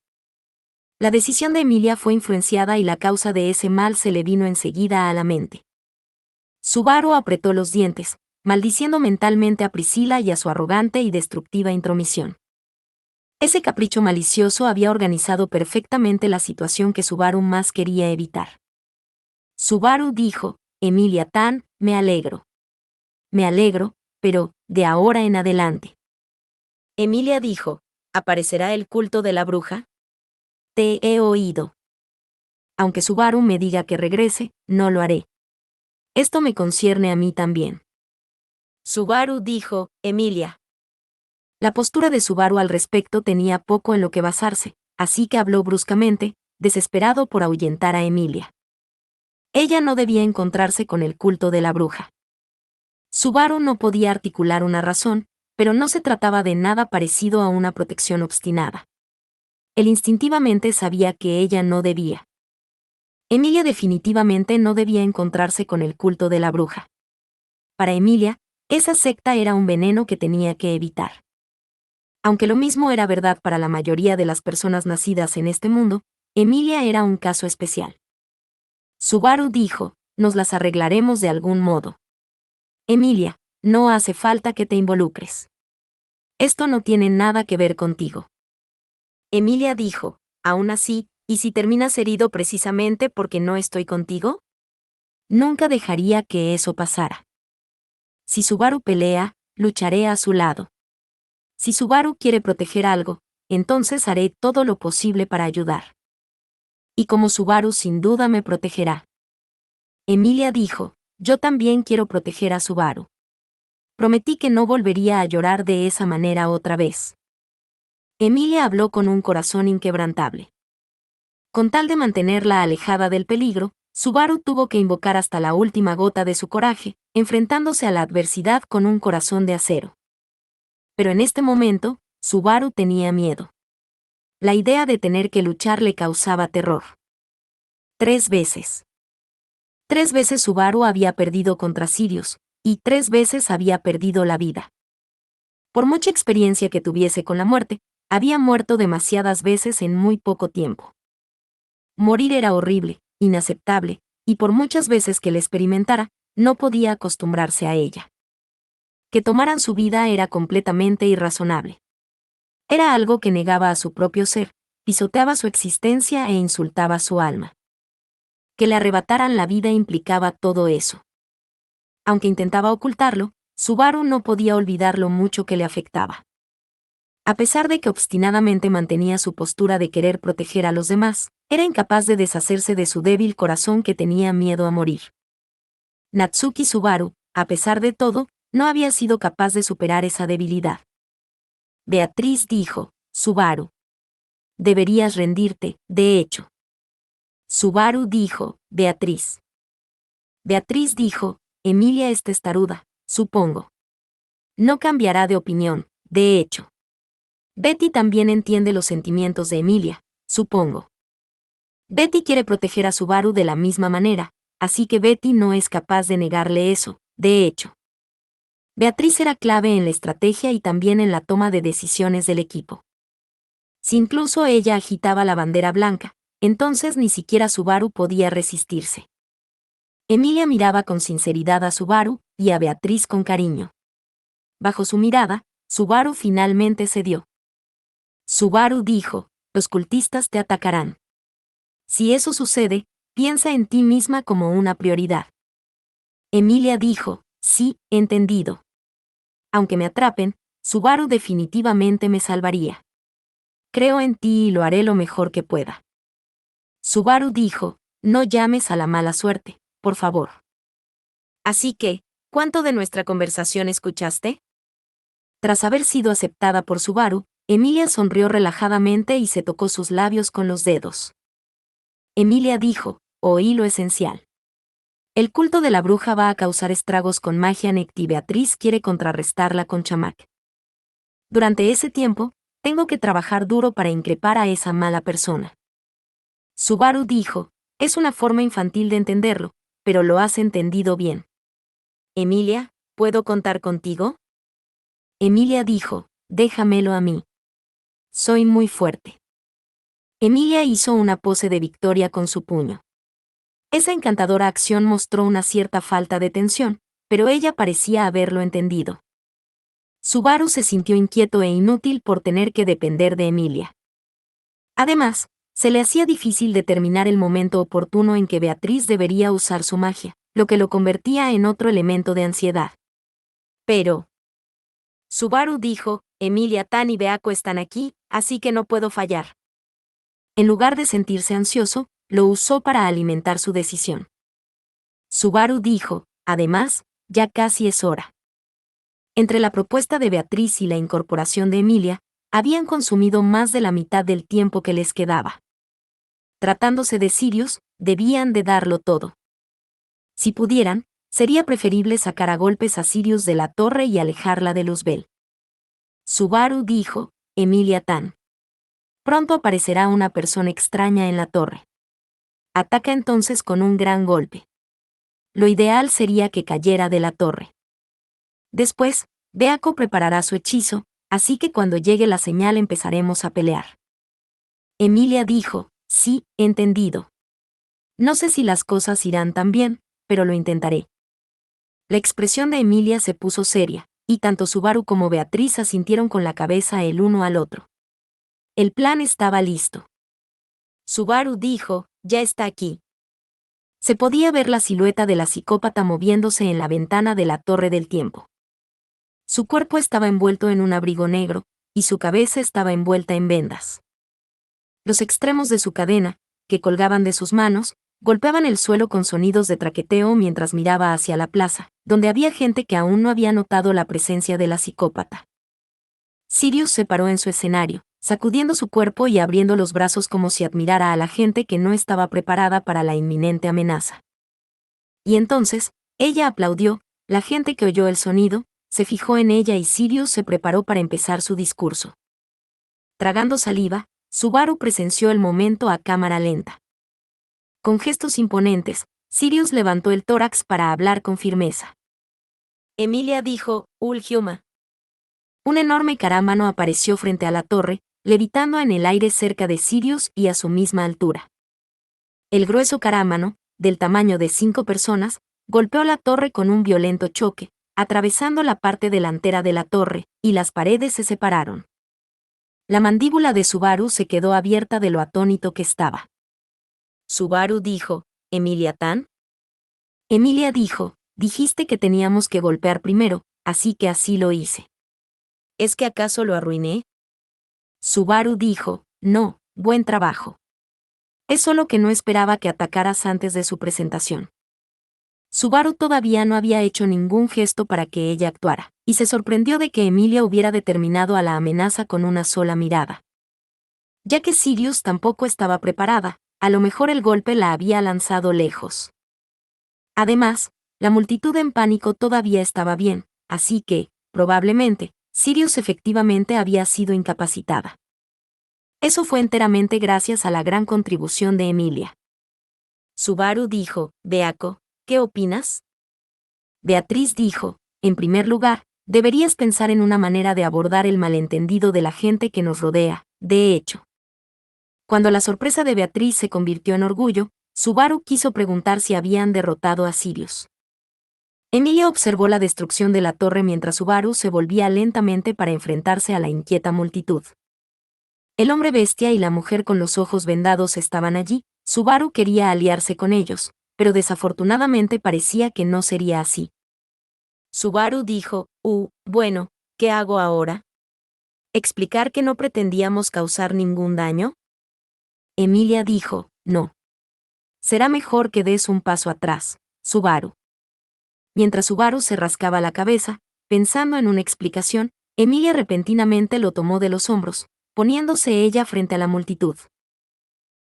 La decisión de Emilia fue influenciada y la causa de ese mal se le vino enseguida a la mente. Subaru apretó los dientes, maldiciendo mentalmente a Priscila y a su arrogante y destructiva intromisión. Ese capricho malicioso había organizado perfectamente la situación que Subaru más quería evitar. Subaru dijo, Emilia Tan, me alegro. Me alegro, pero, de ahora en adelante. Emilia dijo, ¿aparecerá el culto de la bruja? Te he oído. Aunque Subaru me diga que regrese, no lo haré. Esto me concierne a mí también. Subaru dijo, Emilia. La postura de Subaru al respecto tenía poco en lo que basarse, así que habló bruscamente, desesperado por ahuyentar a Emilia. Ella no debía encontrarse con el culto de la bruja. Subaru no podía articular una razón, pero no se trataba de nada parecido a una protección obstinada. Él instintivamente sabía que ella no debía. Emilia definitivamente no debía encontrarse con el culto de la bruja. Para Emilia, esa secta era un veneno que tenía que evitar. Aunque lo mismo era verdad para la mayoría de las personas nacidas en este mundo, Emilia era un caso especial. Subaru dijo, nos las arreglaremos de algún modo. Emilia, no hace falta que te involucres. Esto no tiene nada que ver contigo. Emilia dijo, aún así, ¿y si terminas herido precisamente porque no estoy contigo? Nunca dejaría que eso pasara. Si Subaru pelea, lucharé a su lado. Si Subaru quiere proteger algo, entonces haré todo lo posible para ayudar. Y como Subaru sin duda me protegerá. Emilia dijo, yo también quiero proteger a Subaru. Prometí que no volvería a llorar de esa manera otra vez. Emilia habló con un corazón inquebrantable. Con tal de mantenerla alejada del peligro, Subaru tuvo que invocar hasta la última gota de su coraje, enfrentándose a la adversidad con un corazón de acero. Pero en este momento, Subaru tenía miedo. La idea de tener que luchar le causaba terror. 3 veces. 3 veces Subaru había perdido contra Sirius, y 3 veces había perdido la vida. Por mucha experiencia que tuviese con la muerte, había muerto demasiadas veces en muy poco tiempo. Morir era horrible, inaceptable, y por muchas veces que la experimentara, no podía acostumbrarse a ella. Que tomaran su vida era completamente irrazonable. Era algo que negaba a su propio ser, pisoteaba su existencia e insultaba su alma. Que le arrebataran la vida implicaba todo eso. Aunque intentaba ocultarlo, Subaru no podía olvidar lo mucho que le afectaba. A pesar de que obstinadamente mantenía su postura de querer proteger a los demás, era incapaz de deshacerse de su débil corazón que tenía miedo a morir. Natsuki Subaru, a pesar de todo, no había sido capaz de superar esa debilidad. Beatriz dijo, Subaru. Deberías rendirte, de hecho. Subaru dijo, Beatriz. Beatriz dijo, Emilia es testaruda, supongo. No cambiará de opinión, de hecho. Betty también entiende los sentimientos de Emilia, supongo. Betty quiere proteger a Subaru de la misma manera, así que Betty no es capaz de negarle eso, de hecho. Beatriz era clave en la estrategia y también en la toma de decisiones del equipo. Si incluso ella agitaba la bandera blanca, entonces ni siquiera Subaru podía resistirse. Emilia miraba con sinceridad a Subaru y a Beatriz con cariño. Bajo su mirada, Subaru finalmente cedió. Subaru dijo, los cultistas te atacarán. Si eso sucede, piensa en ti misma como una prioridad. Emilia dijo, sí, entendido. Aunque me atrapen, Subaru definitivamente me salvaría. Creo en ti y lo haré lo mejor que pueda. Subaru dijo, no llames a la mala suerte, por favor. Así que, ¿cuánto de nuestra conversación escuchaste? Tras haber sido aceptada por Subaru, Emilia sonrió relajadamente y se tocó sus labios con los dedos. Emilia dijo, oí lo esencial. El culto de la bruja va a causar estragos con magia y Beatriz quiere contrarrestarla con Chamac. Durante ese tiempo, tengo que trabajar duro para increpar a esa mala persona. Subaru dijo, es una forma infantil de entenderlo, pero lo has entendido bien. Emilia, ¿puedo contar contigo? Emilia dijo, déjamelo a mí. Soy muy fuerte. Emilia hizo una pose de victoria con su puño. Esa encantadora acción mostró una cierta falta de tensión, pero ella parecía haberlo entendido. Subaru se sintió inquieto e inútil por tener que depender de Emilia. Además, se le hacía difícil determinar el momento oportuno en que Beatriz debería usar su magia, lo que lo convertía en otro elemento de ansiedad. Pero Subaru dijo, Emilia Tan y Beako están aquí, así que no puedo fallar. En lugar de sentirse ansioso, lo usó para alimentar su decisión. Subaru dijo, además, ya casi es hora. Entre la propuesta de Beatriz y la incorporación de Emilia, habían consumido más de la mitad del tiempo que les quedaba. Tratándose de Sirius, debían de darlo todo. Si pudieran, sería preferible sacar a golpes a Sirius de la torre y alejarla de Luzbel. Subaru dijo, Emilia Tan. Pronto aparecerá una persona extraña en la torre. Ataca entonces con un gran golpe. Lo ideal sería que cayera de la torre. Después, Beako preparará su hechizo, así que cuando llegue la señal empezaremos a pelear. Emilia dijo, sí, entendido. No sé si las cosas irán tan bien, pero lo intentaré. La expresión de Emilia se puso seria, y tanto Subaru como Beatriz asintieron con la cabeza el uno al otro. El plan estaba listo. Subaru dijo, ya está aquí. Se podía ver la silueta de la psicópata moviéndose en la ventana de la Torre del Tiempo. Su cuerpo estaba envuelto en un abrigo negro, y su cabeza estaba envuelta en vendas. Los extremos de su cadena, que colgaban de sus manos, golpeaban el suelo con sonidos de traqueteo mientras miraba hacia la plaza, donde había gente que aún no había notado la presencia de la psicópata. Sirius se paró en su escenario, sacudiendo su cuerpo y abriendo los brazos como si admirara a la gente que no estaba preparada para la inminente amenaza. Y entonces, ella aplaudió, la gente que oyó el sonido, se fijó en ella y Sirius se preparó para empezar su discurso. Tragando saliva, Subaru presenció el momento a cámara lenta. Con gestos imponentes, Sirius levantó el tórax para hablar con firmeza. Emilia dijo, Ulgiuma. Un enorme carámbano apareció frente a la torre, levitando en el aire cerca de Sirius y a su misma altura. El grueso carámbano, del tamaño de 5 personas, golpeó la torre con un violento choque, atravesando la parte delantera de la torre, y las paredes se separaron. La mandíbula de Subaru se quedó abierta de lo atónito que estaba. Subaru dijo, ¿Emilia Tan? Emilia dijo, dijiste que teníamos que golpear primero, así que así lo hice. ¿Es que acaso lo arruiné? Subaru dijo, no, buen trabajo. Es solo que no esperaba que atacaras antes de su presentación. Subaru todavía no había hecho ningún gesto para que ella actuara, y se sorprendió de que Emilia hubiera determinado a la amenaza con una sola mirada. Ya que Sirius tampoco estaba preparada, a lo mejor el golpe la había lanzado lejos. Además, la multitud en pánico todavía estaba bien, así que, probablemente, Sirius efectivamente había sido incapacitada. Eso fue enteramente gracias a la gran contribución de Emilia. Subaru dijo, Beako, ¿qué opinas? Beatriz dijo, en primer lugar, deberías pensar en una manera de abordar el malentendido de la gente que nos rodea, de hecho. Cuando la sorpresa de Beatriz se convirtió en orgullo, Subaru quiso preguntar si habían derrotado a Sirius. Emilia observó la destrucción de la torre mientras Subaru se volvía lentamente para enfrentarse a la inquieta multitud. El hombre bestia y la mujer con los ojos vendados estaban allí. Subaru quería aliarse con ellos, pero desafortunadamente parecía que no sería así. Subaru dijo, bueno, ¿qué hago ahora? ¿Explicar que no pretendíamos causar ningún daño? Emilia dijo, no. Será mejor que des un paso atrás, Subaru. Mientras Subaru se rascaba la cabeza, pensando en una explicación, Emilia repentinamente lo tomó de los hombros, poniéndose ella frente a la multitud.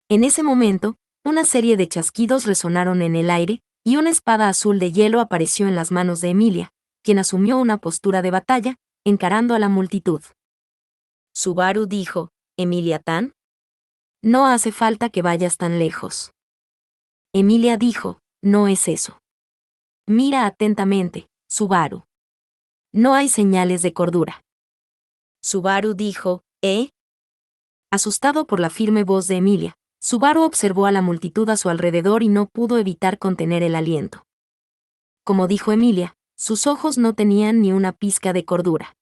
En ese momento, una serie de chasquidos resonaron en el aire, y una espada azul de hielo apareció en las manos de Emilia, quien asumió una postura de batalla, encarando a la multitud. Subaru dijo, ¿Emilia-tan? No hace falta que vayas tan lejos. Emilia dijo, no es eso. Mira atentamente, Subaru. No hay señales de cordura. Subaru dijo, ¿eh? Asustado por la firme voz de Emilia, Subaru observó a la multitud a su alrededor y no pudo evitar contener el aliento. Como dijo Emilia, sus ojos no tenían ni una pizca de cordura.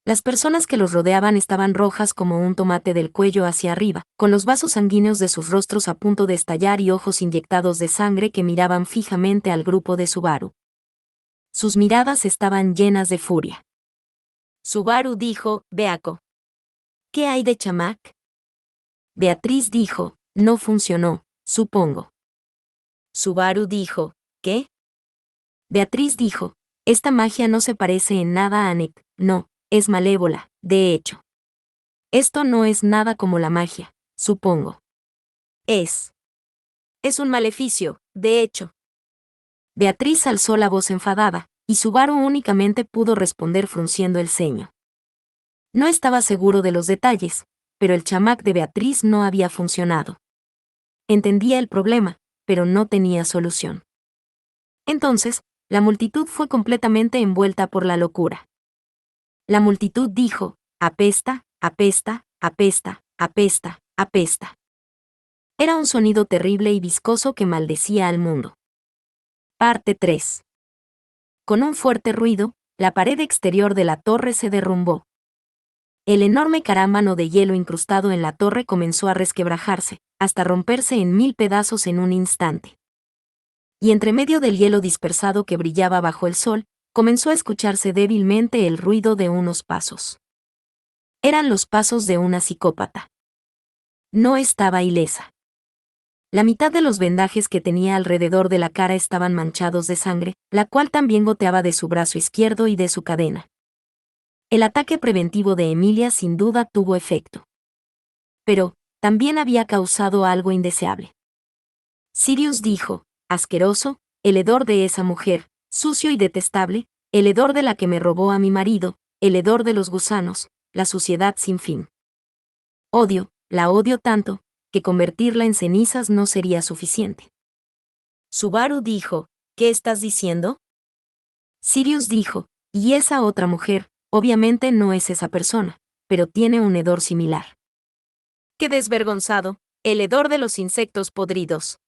Las personas que los rodeaban estaban rojas como un tomate del cuello hacia arriba, con los vasos sanguíneos de sus rostros a punto de estallar y ojos inyectados de sangre que miraban fijamente al grupo de Subaru. Sus miradas estaban llenas de furia. Subaru dijo, Beako. ¿Qué hay de Chamac? Beatriz dijo, no funcionó, supongo. Subaru dijo, ¿qué? Beatriz dijo, esta magia no se parece en nada a Nick, no, es malévola, de hecho. Esto no es nada como la magia, supongo. Es un maleficio, de hecho. Beatriz alzó la voz enfadada, y Subaru únicamente pudo responder frunciendo el ceño. No estaba seguro de los detalles, pero el chamac de Beatriz no había funcionado. Entendía el problema, pero no tenía solución. Entonces, la multitud fue completamente envuelta por la locura. La multitud dijo, apesta, apesta, apesta, apesta, apesta. Era un sonido terrible y viscoso que maldecía al mundo. Parte 3. Con un fuerte ruido, la pared exterior de la torre se derrumbó. El enorme carámbano de hielo incrustado en la torre comenzó a resquebrajarse, hasta romperse en 1000 pedazos en un instante. Y entre medio del hielo dispersado que brillaba bajo el sol, comenzó a escucharse débilmente el ruido de unos pasos. Eran los pasos de una psicópata. No estaba ilesa. La mitad de los vendajes que tenía alrededor de la cara estaban manchados de sangre, la cual también goteaba de su brazo izquierdo y de su cadena. El ataque preventivo de Emilia sin duda tuvo efecto. Pero, también había causado algo indeseable. Sirius dijo, asqueroso, el hedor de esa mujer, sucio y detestable, el hedor de la que me robó a mi marido, el hedor de los gusanos, la suciedad sin fin. La odio tanto, que convertirla en cenizas no sería suficiente. Subaru dijo, ¿qué estás diciendo? Sirius dijo, y esa otra mujer, obviamente no es esa persona, pero tiene un hedor similar. ¡Qué desvergonzado! El hedor de los insectos podridos.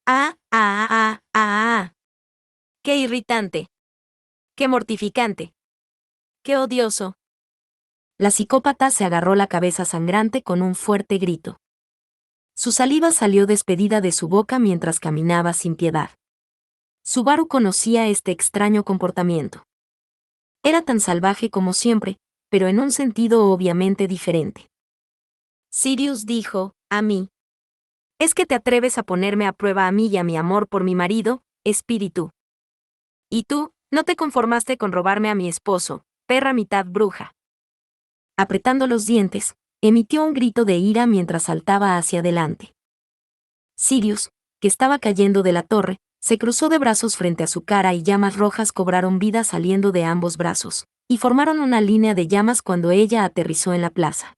¡Ah! ¡Qué irritante! ¡Qué mortificante! ¡Qué odioso! La psicópata se agarró la cabeza sangrante con un fuerte grito. Su saliva salió despedida de su boca mientras caminaba sin piedad. Subaru conocía este extraño comportamiento. Era tan salvaje como siempre, pero en un sentido obviamente diferente. Sirius dijo, a mí. ¿Es que te atreves a ponerme a prueba a mí y a mi amor por mi marido, espíritu? Y tú, no te conformaste con robarme a mi esposo, perra mitad bruja. Apretando los dientes, emitió un grito de ira mientras saltaba hacia adelante. Sirius, que estaba cayendo de la torre, se cruzó de brazos frente a su cara y llamas rojas cobraron vida saliendo de ambos brazos, y formaron una línea de llamas cuando ella aterrizó en la plaza.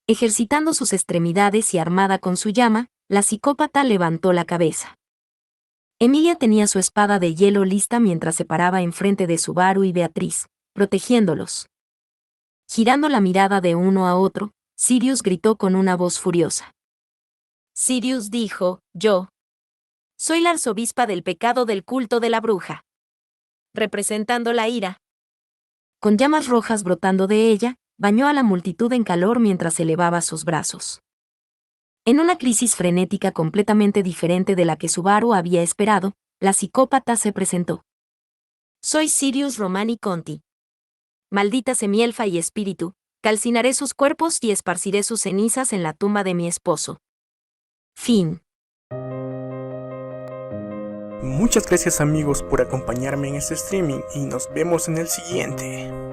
Ejercitando sus extremidades y armada con su llama, la psicópata levantó la cabeza. Emilia tenía su espada de hielo lista mientras se paraba enfrente de Subaru y Beatriz, protegiéndolos. Girando la mirada de uno a otro, Sirius gritó con una voz furiosa. Sirius dijo, yo soy la arzobispa del pecado del culto de la bruja. Representando la ira. Con llamas rojas brotando de ella, bañó a la multitud en calor mientras elevaba sus brazos. En una crisis frenética completamente diferente de la que Subaru había esperado, la psicópata se presentó. Soy Sirius Romani Conti. Maldita semielfa y espíritu, calcinaré sus cuerpos y esparciré sus cenizas en la tumba de mi esposo. Fin. Muchas gracias amigos por acompañarme en este streaming y nos vemos en el siguiente.